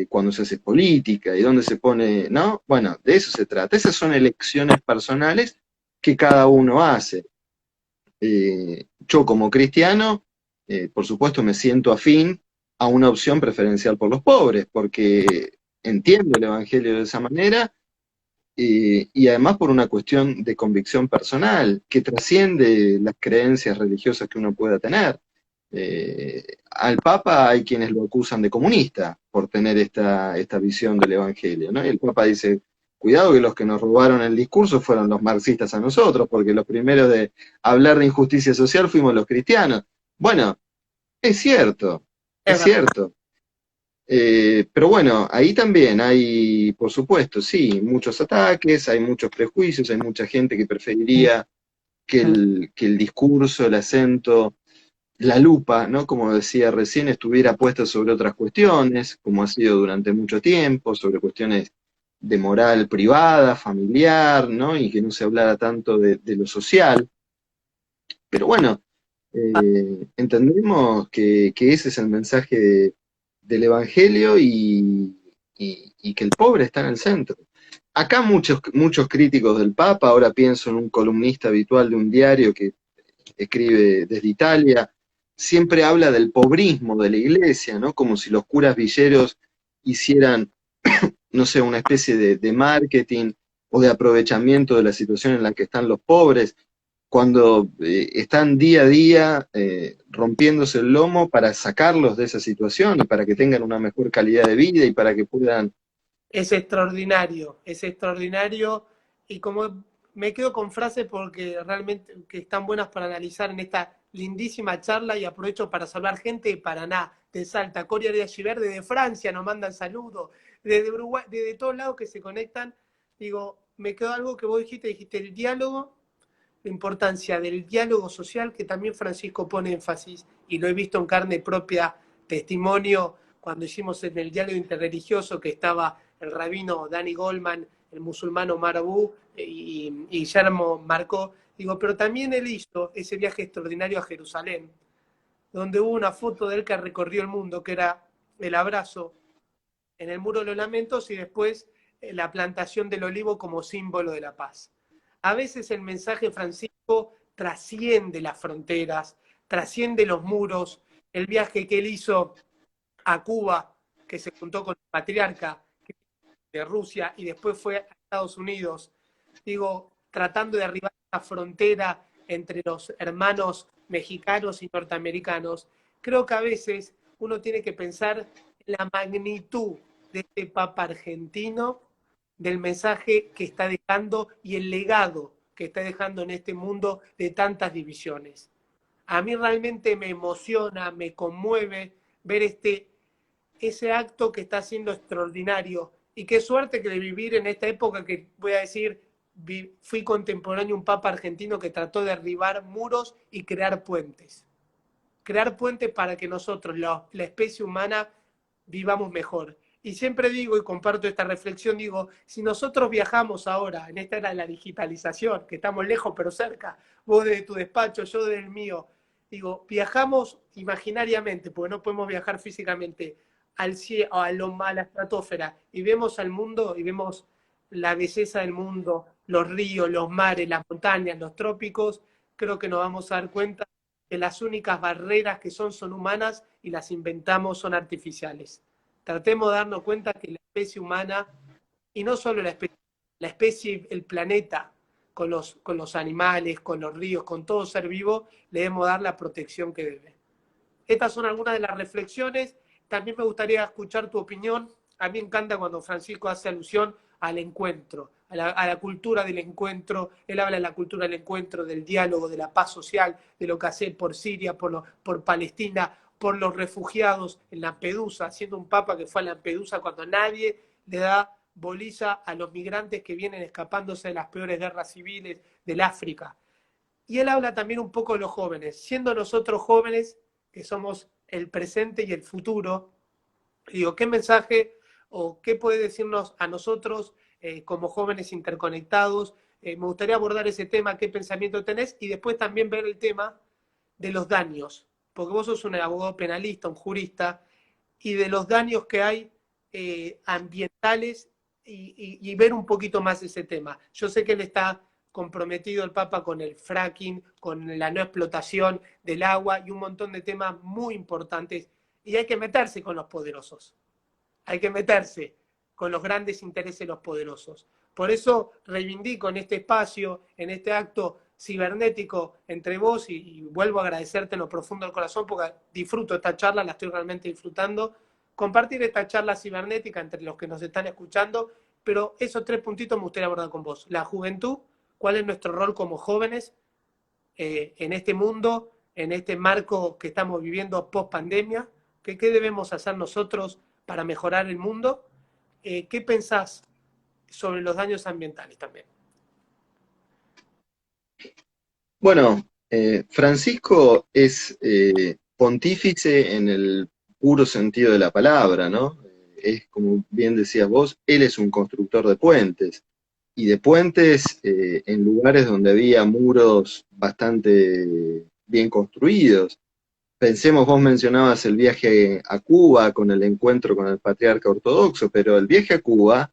Speaker 2: cuando se hace política, y dónde se pone, ¿no? Bueno, de eso se trata. Esas son elecciones personales que cada uno hace. Yo como cristiano, por supuesto, me siento afín a una opción preferencial por los pobres, porque entiendo el Evangelio de esa manera y además por una cuestión de convicción personal que trasciende las creencias religiosas que uno pueda tener. Al Papa hay quienes lo acusan de comunista por tener esta visión del Evangelio, ¿no? Y el Papa dice, cuidado que los que nos robaron el discurso fueron los marxistas a nosotros, porque los primeros de hablar de injusticia social fuimos los cristianos. Bueno, es cierto,
Speaker 1: Es
Speaker 2: es
Speaker 1: verdad.
Speaker 2: cierto. Pero bueno, ahí también hay, por supuesto, sí, muchos ataques, hay muchos prejuicios, hay mucha gente que preferiría que el discurso, el acento, la lupa, ¿no? Como decía recién, estuviera puesta sobre otras cuestiones, como ha sido durante mucho tiempo, sobre cuestiones de moral privada, familiar, ¿no? Y que no se hablara tanto de lo social. Pero bueno, entendemos que ese es el mensaje del Evangelio y que el pobre está en el centro. Acá muchos críticos del Papa, ahora pienso en un columnista habitual de un diario que escribe desde Italia, siempre habla del pobrismo de la iglesia, ¿no? Como si los curas villeros hicieran, no sé, una especie de marketing o de aprovechamiento de la situación en la que están los pobres, cuando están día a día rompiéndose el lomo para sacarlos de esa situación y para que tengan una mejor calidad de vida y para que puedan...
Speaker 1: Es extraordinario y como me quedo con frases porque realmente que están buenas para analizar en esta lindísima charla y aprovecho para saludar gente de Paraná, de Salta, Coria de Achiver, de Francia nos mandan saludos, desde Uruguay, desde todos lados que se conectan. Digo, me quedó algo que vos dijiste el diálogo, la importancia del diálogo social que también Francisco pone énfasis y lo he visto en carne propia, testimonio cuando hicimos en el diálogo interreligioso que estaba el rabino Danny Goldman, el musulmán Omar Abu y Guillermo Marcó, digo, pero también él hizo ese viaje extraordinario a Jerusalén, donde hubo una foto de él que recorrió el mundo, que era el abrazo en el Muro de los Lamentos y después la plantación del olivo como símbolo de la paz. A veces el mensaje Francisco trasciende las fronteras, trasciende los muros, el viaje que él hizo a Cuba, que se juntó con el patriarca de Rusia y después fue a Estados Unidos, digo, tratando de arribar la frontera entre los hermanos mexicanos y norteamericanos, creo que a veces uno tiene que pensar en la magnitud de este Papa argentino, del mensaje que está dejando y el legado que está dejando en este mundo de tantas divisiones. A mí realmente me emociona, me conmueve ver ese acto que está siendo extraordinario. Y qué suerte que de vivir en esta época que voy a decir, fui contemporáneo a un papa argentino que trató de derribar muros y crear puentes. Crear puentes para que nosotros, la especie humana, vivamos mejor. Y siempre digo y comparto esta reflexión, digo, si nosotros viajamos ahora, en esta era la digitalización, que estamos lejos pero cerca, vos desde tu despacho, yo desde el mío, digo, viajamos imaginariamente, porque no podemos viajar físicamente, al cielo, a la estratosfera, y vemos al mundo y vemos la belleza del mundo, los ríos, los mares, las montañas, los trópicos, creo que nos vamos a dar cuenta que las únicas barreras que son humanas y las inventamos son artificiales. Tratemos de darnos cuenta que la especie humana, y no solo la especie, el planeta, con los animales, con los ríos, con todo ser vivo, le debemos dar la protección que debe. Estas son algunas de las reflexiones. También me gustaría escuchar tu opinión. A mí me encanta cuando Francisco hace alusión al encuentro, a la cultura del encuentro. Él habla de la cultura del encuentro, del diálogo, de la paz social, de lo que hace por Siria, por Palestina, por los refugiados en Lampedusa, siendo un papa que fue a Lampedusa cuando nadie le da bolilla a los migrantes que vienen escapándose de las peores guerras civiles del África. Y él habla también un poco de los jóvenes, siendo nosotros jóvenes, que somos el presente y el futuro. Digo, ¿qué mensaje o qué puede decirnos a nosotros como jóvenes interconectados? Me gustaría abordar ese tema, qué pensamiento tenés, y después también ver el tema de los daños, porque vos sos un abogado penalista, un jurista, y de los daños que hay ambientales y ver un poquito más ese tema. Yo sé que él está comprometido, el Papa, con el fracking, con la no explotación del agua y un montón de temas muy importantes. Y hay que meterse con los poderosos. Hay que meterse con los grandes intereses de los poderosos. Por eso reivindico en este espacio, en este acto cibernético entre vos, y vuelvo a agradecerte en lo profundo del corazón porque disfruto esta charla, la estoy realmente disfrutando, compartir esta charla cibernética entre los que nos están escuchando, pero esos 3 puntitos me gustaría abordar con vos. La juventud, cuál es nuestro rol como jóvenes en este mundo, en este marco que estamos viviendo post pandemia, qué debemos hacer nosotros para mejorar el mundo. ¿Qué pensás sobre los daños ambientales también?
Speaker 2: Bueno, Francisco es pontífice en el puro sentido de la palabra, ¿no? Es como bien decías vos, él es un constructor de puentes, y de puentes en lugares donde había muros bastante bien construidos. Pensemos, vos mencionabas el viaje a Cuba con el encuentro con el patriarca ortodoxo, pero el viaje a Cuba,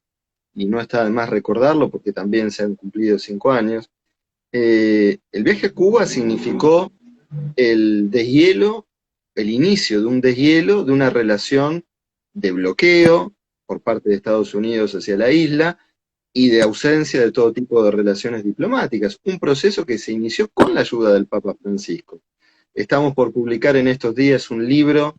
Speaker 2: y no está de más recordarlo porque también se han cumplido 5 años, el viaje a Cuba significó el deshielo, el inicio de un deshielo, de una relación de bloqueo por parte de Estados Unidos hacia la isla y de ausencia de todo tipo de relaciones diplomáticas, un proceso que se inició con la ayuda del Papa Francisco. Estamos por publicar en estos días un libro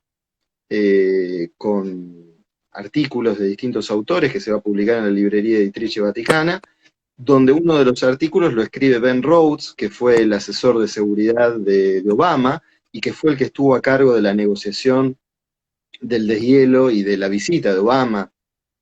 Speaker 2: con artículos de distintos autores que se va a publicar en la librería Editrice Vaticana, donde uno de los artículos lo escribe Ben Rhodes, que fue el asesor de seguridad de Obama y que fue el que estuvo a cargo de la negociación del deshielo y de la visita de Obama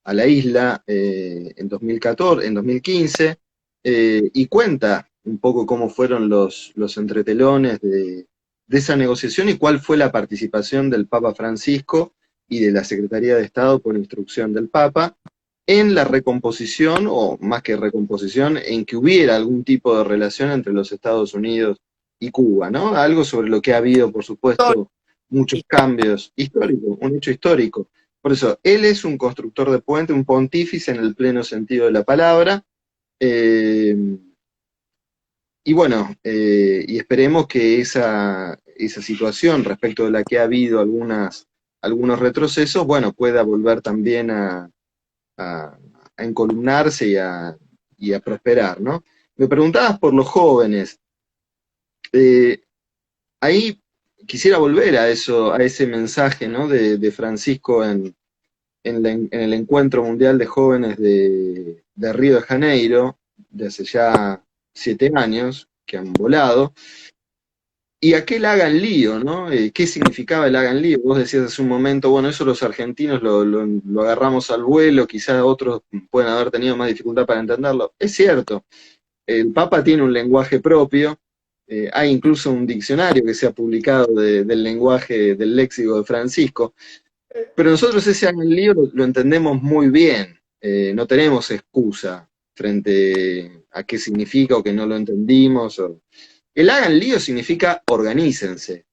Speaker 2: a la isla en 2014, en 2015, y cuenta un poco cómo fueron los entretelones de esa negociación y cuál fue la participación del Papa Francisco y de la Secretaría de Estado por instrucción del Papa en la recomposición, o más que recomposición, en que hubiera algún tipo de relación entre los Estados Unidos y Cuba, ¿no? Algo sobre lo que ha habido, por supuesto, muchos cambios históricos, un hecho histórico. Por eso, él es un constructor de puente, un pontífice en el pleno sentido de la palabra, y bueno, y esperemos que esa situación respecto de la que ha habido algunos retrocesos, bueno, pueda volver también a encolumnarse y a prosperar, ¿no? Me preguntabas por los jóvenes. Ahí quisiera volver a eso, a ese mensaje, ¿no? de Francisco en el Encuentro Mundial de Jóvenes de Río de Janeiro, de hace ya 7 años, que han volado, y aquel hagan lío, ¿no? ¿Qué significaba el hagan lío? Vos decías hace un momento, bueno, eso los argentinos lo agarramos al vuelo, quizás otros pueden haber tenido más dificultad para entenderlo. Es cierto, el Papa tiene un lenguaje propio, hay incluso un diccionario que se ha publicado del lenguaje, del léxico de Francisco, pero nosotros ese hagan lío lo entendemos muy bien, no tenemos excusa frente a qué significa o que no lo entendimos. El hagan lío significa organícense.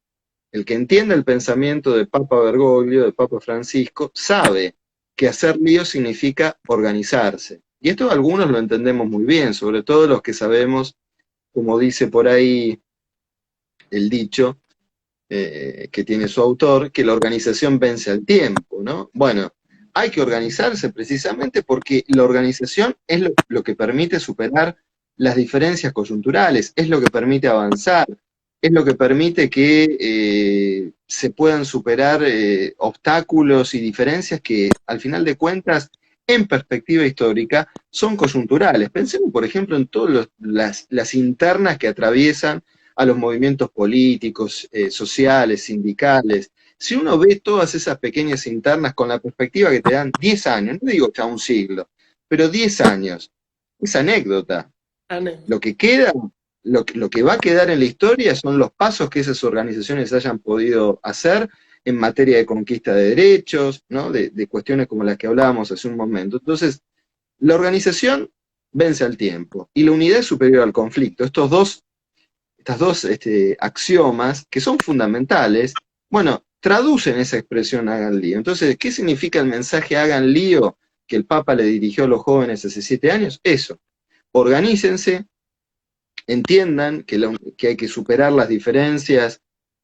Speaker 2: El que entiende el pensamiento de Papa Bergoglio, de Papa Francisco, sabe que hacer lío significa organizarse. Y esto algunos lo entendemos muy bien, sobre todo los que sabemos, como dice por ahí el dicho que tiene su autor, que la organización vence al tiempo, ¿no? Bueno, hay que organizarse precisamente porque la organización es lo que permite superar las diferencias coyunturales, es lo que permite avanzar, es lo que permite que se puedan superar obstáculos y diferencias que al final de cuentas, en perspectiva histórica, son coyunturales. Pensemos, por ejemplo, en todas las internas que atraviesan a los movimientos políticos, sociales, sindicales. Si uno ve todas esas pequeñas internas con la perspectiva que te dan 10 años, no digo ya un siglo, pero 10 años, es anécdota.
Speaker 1: Ane-
Speaker 2: Lo que queda, lo que va a quedar en la historia son los pasos que esas organizaciones hayan podido hacer en materia de conquista de derechos, ¿no? De cuestiones como las que hablábamos hace un momento. Entonces, la organización vence al tiempo y la unidad es superior al conflicto. Estas dos axiomas, que son fundamentales, bueno, traducen esa expresión hagan lío. Entonces, ¿qué significa el mensaje hagan lío que el Papa le dirigió a los jóvenes hace 7 años? Eso, organícense, entiendan que hay que superar las diferencias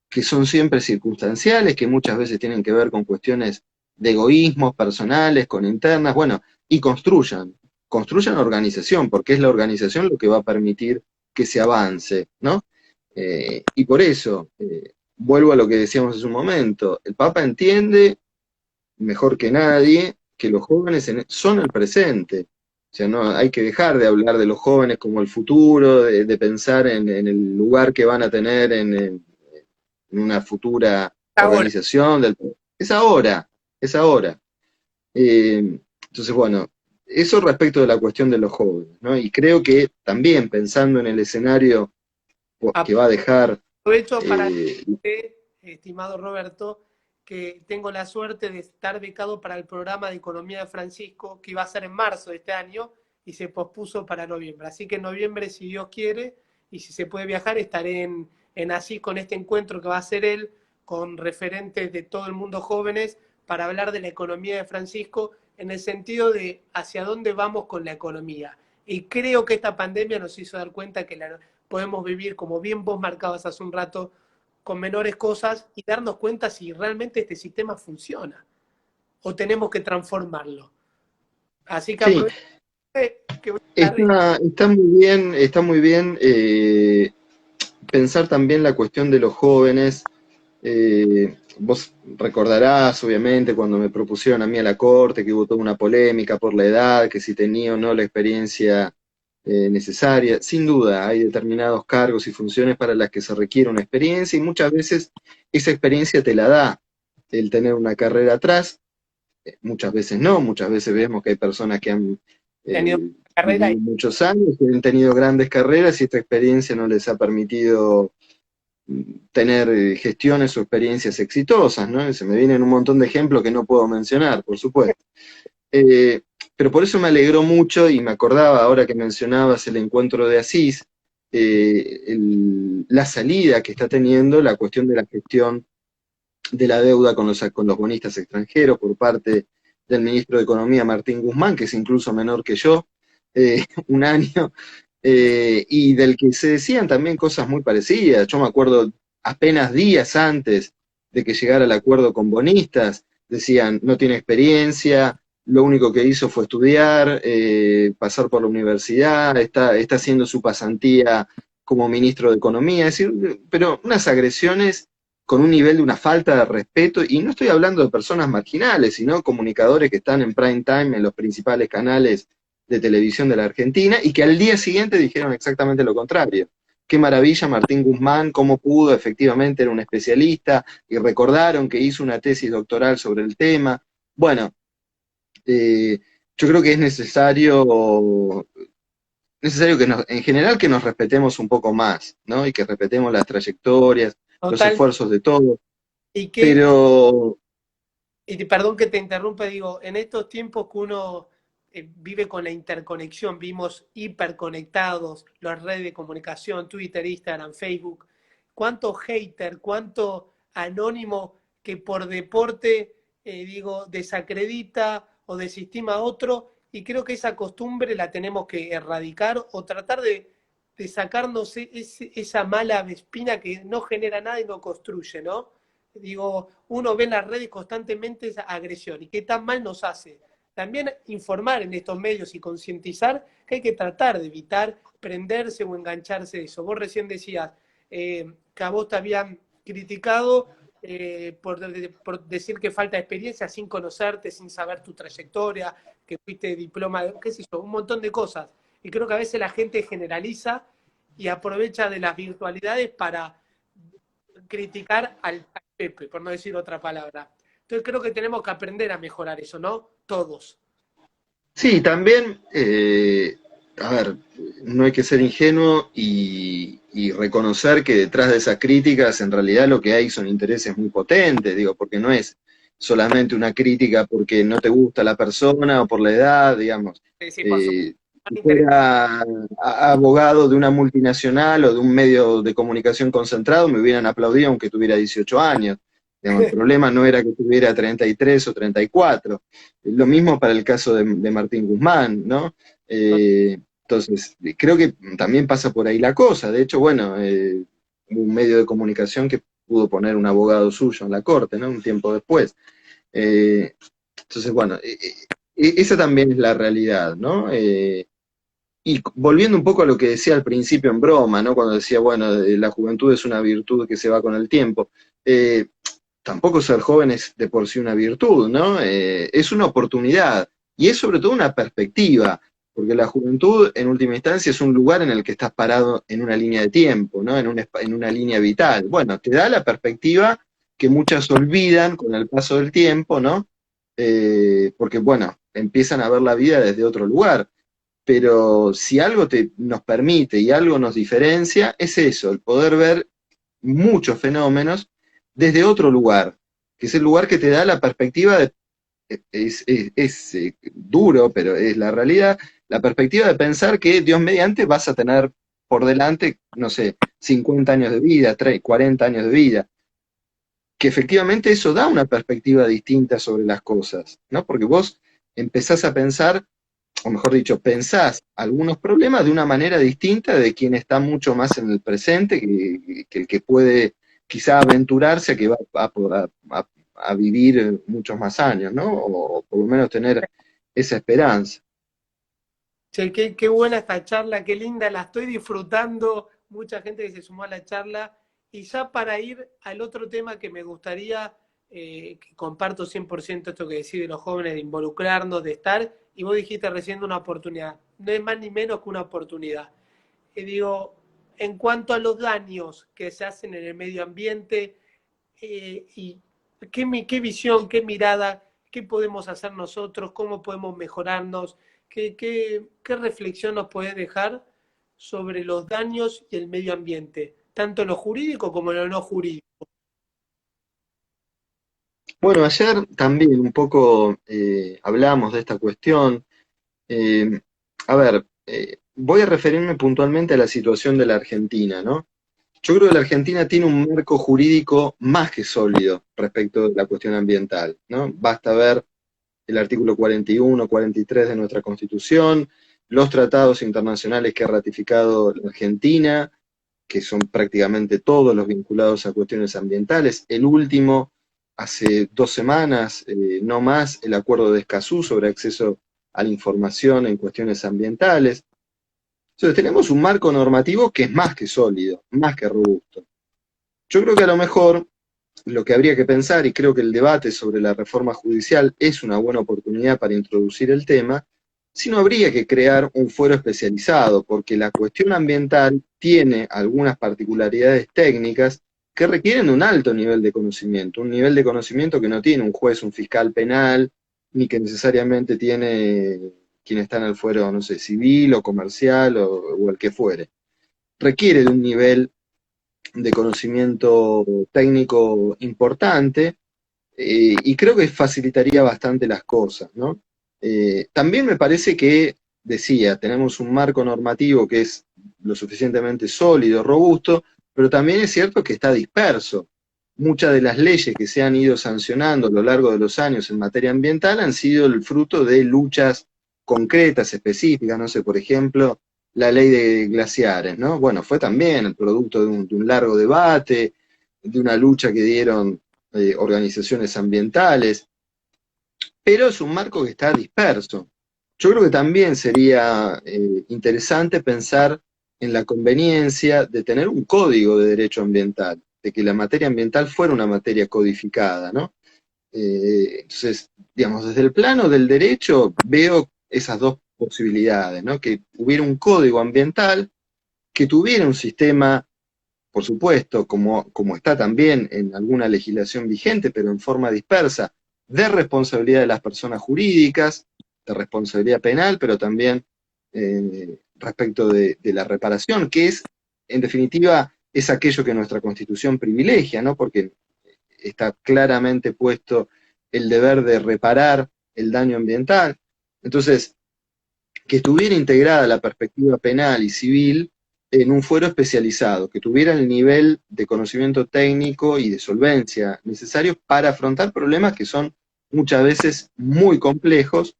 Speaker 2: que son siempre circunstanciales, que muchas veces tienen que ver con cuestiones de egoísmos personales, con internas, bueno, y construyan organización, porque es la organización lo que va a permitir que se avance, ¿no? Y por eso, vuelvo a lo que decíamos hace un momento, el Papa entiende mejor que nadie que los jóvenes son el presente. O sea, no hay que dejar de hablar de los jóvenes como el futuro, de pensar en el lugar que van a tener en una futura
Speaker 1: Ahora,
Speaker 2: organización. Es ahora, es ahora. Entonces, bueno, eso respecto de la cuestión de los jóvenes, ¿no? Y creo que también pensando en el escenario que va a dejar
Speaker 1: aprovecho para
Speaker 2: eh,
Speaker 1: decirte, estimado Roberto, que tengo la suerte de estar becado para el programa de Economía de Francisco, que iba a ser en marzo de este año y se pospuso para noviembre. Así que en noviembre, si Dios quiere, y si se puede viajar, estaré en Asís con este encuentro que va a ser él, con referentes de todo el mundo jóvenes, para hablar de la economía de Francisco en el sentido de hacia dónde vamos con la economía. Y creo que esta pandemia nos hizo dar cuenta que podemos vivir, como bien vos marcabas hace un rato, con menores cosas y darnos cuenta si realmente este sistema funciona o tenemos que transformarlo. Así que
Speaker 2: sí,
Speaker 1: aprovecho que voy a hablar de...
Speaker 2: está muy bien pensar también la cuestión de los jóvenes. Vos recordarás, obviamente, cuando me propusieron a mí a la corte, que hubo toda una polémica por la edad, que si tenía o no la experiencia necesaria. Sin duda, hay determinados cargos y funciones para las que se requiere una experiencia y muchas veces esa experiencia te la da el tener una carrera atrás, muchas veces no, muchas veces vemos que hay personas que han
Speaker 1: Tenido carrera y
Speaker 2: vivido muchos años, que han tenido grandes carreras y esta experiencia no les ha permitido tener gestiones o experiencias exitosas, ¿no? Se me vienen un montón de ejemplos que no puedo mencionar, por supuesto. Eh, pero por eso me alegró mucho y me acordaba ahora que mencionabas el encuentro de Asís, la salida que está teniendo la cuestión de la gestión de la deuda con los bonistas extranjeros por parte del ministro de Economía Martín Guzmán, que es incluso menor que yo, un año, y del que se decían también cosas muy parecidas. Yo me acuerdo apenas días antes de que llegara el acuerdo con bonistas, decían, no tiene experiencia, lo único que hizo fue estudiar, pasar por la universidad, está haciendo su pasantía como ministro de Economía, es decir, pero unas agresiones con un nivel de una falta de respeto, y no estoy hablando de personas marginales, sino comunicadores que están en prime time en los principales canales de televisión de la Argentina, y que al día siguiente dijeron exactamente lo contrario. Qué maravilla Martín Guzmán, cómo pudo, efectivamente era un especialista, y recordaron que hizo una tesis doctoral sobre el tema. Bueno, yo creo que es necesario que en general que nos respetemos un poco más, ¿no? Y que respetemos las trayectorias, los
Speaker 1: total.
Speaker 2: esfuerzos de todos,
Speaker 1: Y que,
Speaker 2: pero
Speaker 1: perdón que te interrumpa, digo, en estos tiempos que uno vive con la interconexión, vimos hiperconectados, las redes de comunicación, Twitter, Instagram, Facebook, cuánto hater, cuánto anónimo que por deporte, digo, desacredita o desestima a otro, y creo que esa costumbre la tenemos que erradicar o tratar de sacarnos esa mala espina que no genera nada y no construye, ¿no? Digo, uno ve en las redes constantemente esa agresión y qué tan mal nos hace. también informar en estos medios y concientizar que hay que tratar de evitar prenderse o engancharse de eso. Vos recién decías que a vos te habían criticado por decir que falta experiencia sin conocerte, sin saber tu trayectoria, que fuiste diploma, qué sé yo, un montón de cosas. Y creo que a veces la gente generaliza y aprovecha de las virtualidades para criticar al Pepe, por no decir otra palabra. Entonces creo que tenemos que aprender a mejorar eso, ¿no? Todos.
Speaker 2: Sí, también, a ver, no hay que ser ingenuo y reconocer que detrás de esas críticas en realidad lo que hay son intereses muy potentes, digo, porque no es solamente una crítica porque no te gusta la persona o por la edad, digamos.
Speaker 1: Sí, sí, por supuesto.
Speaker 2: Si fuera abogado de una multinacional o de un medio de comunicación concentrado, me hubieran aplaudido aunque tuviera 18 años. Digamos, el problema no era que tuviera 33 o 34. Lo mismo para el caso de Martín Guzmán, ¿no? Entonces, creo que también pasa por ahí la cosa. De hecho, bueno, hubo un medio de comunicación que pudo poner un abogado suyo en la corte, ¿no? Un tiempo después. Entonces, bueno, esa también es la realidad, ¿no? Y volviendo un poco a lo que decía al principio en broma, ¿no? Cuando decía, bueno, la juventud es una virtud que se va con el tiempo. Tampoco ser joven es de por sí una virtud, ¿no? Es una oportunidad y es sobre todo una perspectiva, porque la juventud en última instancia es un lugar en el que estás parado en una línea de tiempo, ¿no? En una línea vital. Bueno, te da la perspectiva que muchas olvidan con el paso del tiempo, ¿no? Porque, bueno, empiezan a ver la vida desde otro lugar. Pero si algo nos permite y algo nos diferencia, es eso, el poder ver muchos fenómenos desde otro lugar, que es el lugar que te da la perspectiva de, duro, pero es la realidad, la perspectiva de pensar que Dios mediante vas a tener por delante, no sé, 50 años de vida, 40 años de vida, que efectivamente eso da una perspectiva distinta sobre las cosas, ¿no? Porque vos empezás a pensar, o mejor dicho, pensás algunos problemas de una manera distinta de quien está mucho más en el presente que el que puede quizá aventurarse a que va a vivir muchos más años, ¿no? O por lo menos tener esa esperanza.
Speaker 1: Che, qué buena esta charla, qué linda, la estoy disfrutando. Mucha gente que se sumó a la charla. Y ya para ir al otro tema que me gustaría, que comparto 100% esto que decís de los jóvenes, de involucrarnos, de estar, y vos dijiste recién una oportunidad. No es más ni menos que una oportunidad. Y digo, en cuanto a los daños que se hacen en el medio ambiente, y qué visión, qué mirada, qué podemos hacer nosotros, cómo podemos mejorarnos, qué reflexión nos puede dejar sobre los daños y el medio ambiente, tanto en lo jurídico como en lo no jurídico.
Speaker 2: Bueno, ayer también un poco hablamos de esta cuestión. Eh, a ver, voy a referirme puntualmente a la situación de la Argentina, ¿no? Yo creo que la Argentina tiene un marco jurídico más que sólido respecto de la cuestión ambiental, ¿no? Basta ver el artículo 41, 43 de nuestra Constitución, los tratados internacionales que ha ratificado la Argentina, que son prácticamente todos los vinculados a cuestiones ambientales. El último, hace 2 semanas, no más, el acuerdo de Escazú sobre acceso a la información en cuestiones ambientales. Entonces tenemos un marco normativo que es más que sólido, más que robusto. Yo creo que a lo mejor lo que habría que pensar, y creo que el debate sobre la reforma judicial es una buena oportunidad para introducir el tema, si no habría que crear un fuero especializado, porque la cuestión ambiental tiene algunas particularidades técnicas que requieren un alto nivel de conocimiento, un nivel de conocimiento que no tiene un juez, un fiscal penal, ni que necesariamente tiene quien está en el fuero, no sé, civil o comercial o el que fuere. Requiere de un nivel de conocimiento técnico importante, y creo que facilitaría bastante las cosas, ¿no? También me parece que, decía, tenemos un marco normativo que es lo suficientemente sólido, robusto, pero también es cierto que está disperso. Muchas de las leyes que se han ido sancionando a lo largo de los años en materia ambiental han sido el fruto de luchas concretas, específicas, no sé, por ejemplo, la ley de glaciares, ¿no? Bueno, fue también el producto de un largo debate, de una lucha que dieron organizaciones ambientales. pero es un marco que está disperso. Yo creo que también sería interesante pensar en la conveniencia de tener un código de derecho ambiental, de que la materia ambiental fuera una materia codificada, ¿no? Entonces, digamos, desde el plano del derecho veo esas dos posibilidades, ¿no? Que hubiera un código ambiental, que tuviera un sistema, por supuesto, como está también en alguna legislación vigente, pero en forma dispersa, de responsabilidad de las personas jurídicas, de responsabilidad penal, pero también respecto de la reparación, que es, en definitiva, es aquello que nuestra Constitución privilegia, ¿no? Porque está claramente puesto el deber de reparar el daño ambiental. Entonces, que estuviera integrada la perspectiva penal y civil en un fuero especializado, que tuviera el nivel de conocimiento técnico y de solvencia necesarios para afrontar problemas que son muchas veces muy complejos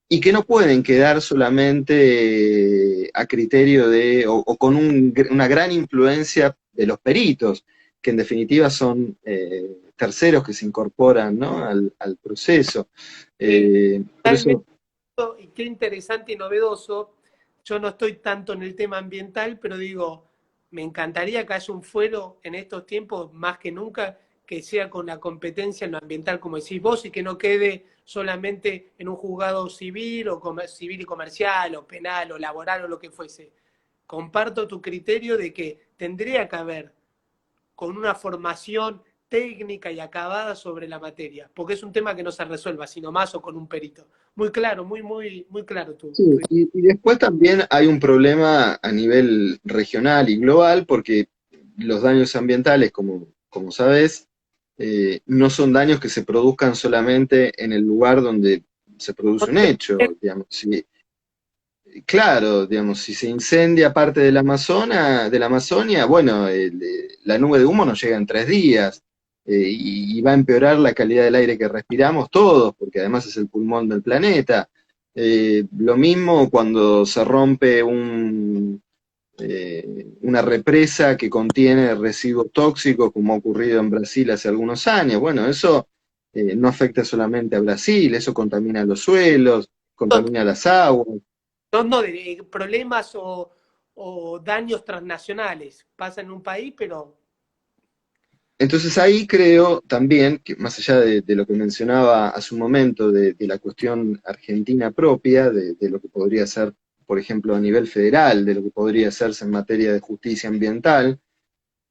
Speaker 2: y que no pueden quedar solamente a criterio de, o con una gran influencia de los peritos, que en definitiva son terceros que se incorporan, ¿no? al proceso. Por eso,
Speaker 1: Totalmente, y qué interesante y novedoso. Yo no estoy tanto en el tema ambiental, pero digo, me encantaría que haya un fuero en estos tiempos, más que nunca, que sea con la competencia en lo ambiental, como decís vos, y que no quede solamente en un juzgado civil o civil y comercial, o penal, o laboral, o lo que fuese. Comparto tu criterio de que tendría que haber con una formación técnica y acabada sobre la materia, porque es un tema que no se resuelva, sino más o con un perito. Muy claro, muy claro
Speaker 2: sí,
Speaker 1: tu...
Speaker 2: y después también hay un problema a nivel regional y global, porque los daños ambientales, como sabes, no son daños que se produzcan solamente en el lugar donde se produce un hecho. Digamos, claro, digamos, si se incendia parte de la Amazonia, bueno, la nube de humo nos llega en 3 días y va a empeorar la calidad del aire que respiramos todos, porque además es el pulmón del planeta. Lo mismo cuando se rompe una represa que contiene residuos tóxicos, como ha ocurrido en Brasil hace algunos años. Bueno, eso no afecta solamente a Brasil, eso contamina los suelos, contamina las aguas.
Speaker 1: No, no, de problemas o daños transnacionales. Pasa en un país, pero
Speaker 2: Entonces ahí creo también que más allá de lo que mencionaba hace un momento, de la cuestión argentina propia, de lo que podría ser, por ejemplo, a nivel federal, de lo que podría hacerse en materia de justicia ambiental,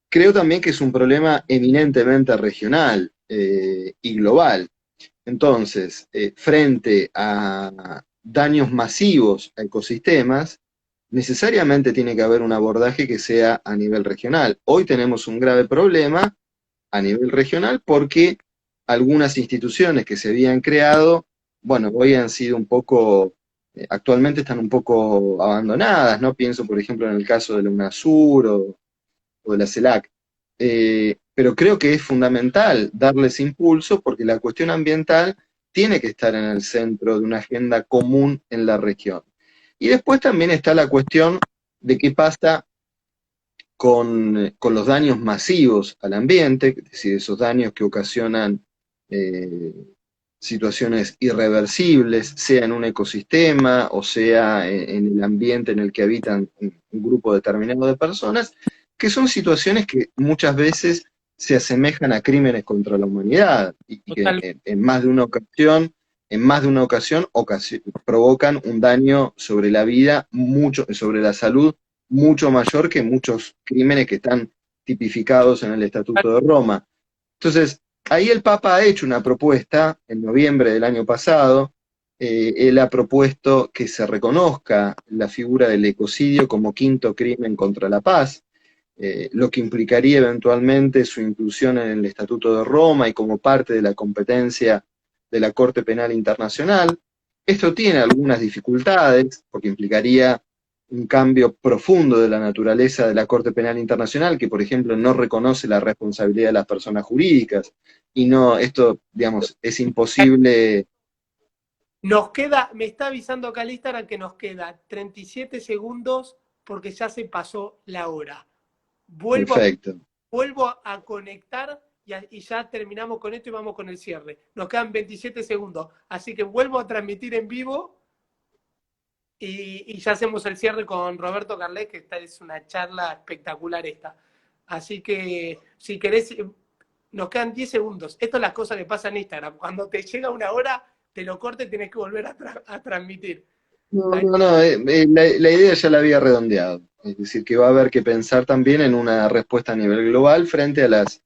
Speaker 2: creo también que es un problema eminentemente regional y global. Entonces, frente a daños masivos a ecosistemas, necesariamente tiene que haber un abordaje que sea a nivel regional. Hoy tenemos un grave problema a nivel regional porque algunas instituciones que se habían creado, bueno, hoy han sido un poco, actualmente están un poco abandonadas, ¿no? Pienso, por ejemplo, en el caso de la UNASUR o de la CELAC. Pero creo que es fundamental darles impulso porque la cuestión ambiental tiene que estar en el centro de una agenda común en la región. Y después también está la cuestión de qué pasa con los daños masivos al ambiente, es decir, esos daños que ocasionan eh, situaciones irreversibles, sea en un ecosistema o sea en el ambiente en el que habitan un grupo determinado de personas, que son situaciones que muchas veces se asemejan a crímenes contra la humanidad y que
Speaker 1: totalmente.
Speaker 2: en más de una ocasión, provocan un daño sobre la vida, mucho, sobre la salud mucho mayor que muchos crímenes que están tipificados en el Estatuto de Roma. Entonces, ahí el Papa ha hecho una propuesta en noviembre del año pasado. Él ha propuesto que se reconozca la figura del ecocidio como quinto crimen contra la paz, lo que implicaría eventualmente su inclusión en el Estatuto de Roma y como parte de la competencia de la Corte Penal Internacional. Esto tiene algunas dificultades, porque implicaría un cambio profundo de la naturaleza de la Corte Penal Internacional, que por ejemplo no reconoce la responsabilidad de las personas jurídicas, y no, esto, digamos, es imposible.
Speaker 1: Nos queda, me está avisando acá el Instagram que nos queda 37 segundos porque ya se pasó la hora. Vuelvo a,
Speaker 2: Perfecto.
Speaker 1: vuelvo a conectar y ya terminamos con esto y vamos con el cierre. Nos quedan 27 segundos, así que vuelvo a transmitir en vivo y ya hacemos el cierre con Roberto Carlet, que esta es una charla espectacular esta. Así que, si querés, nos quedan 10 segundos. Esto es las cosas que pasan en Instagram. Cuando te llega una hora, te lo cortes y tenés que volver a transmitir.
Speaker 2: No, no, no, la idea ya la había redondeado. Es decir, que va a haber que pensar también en una respuesta a nivel global frente a las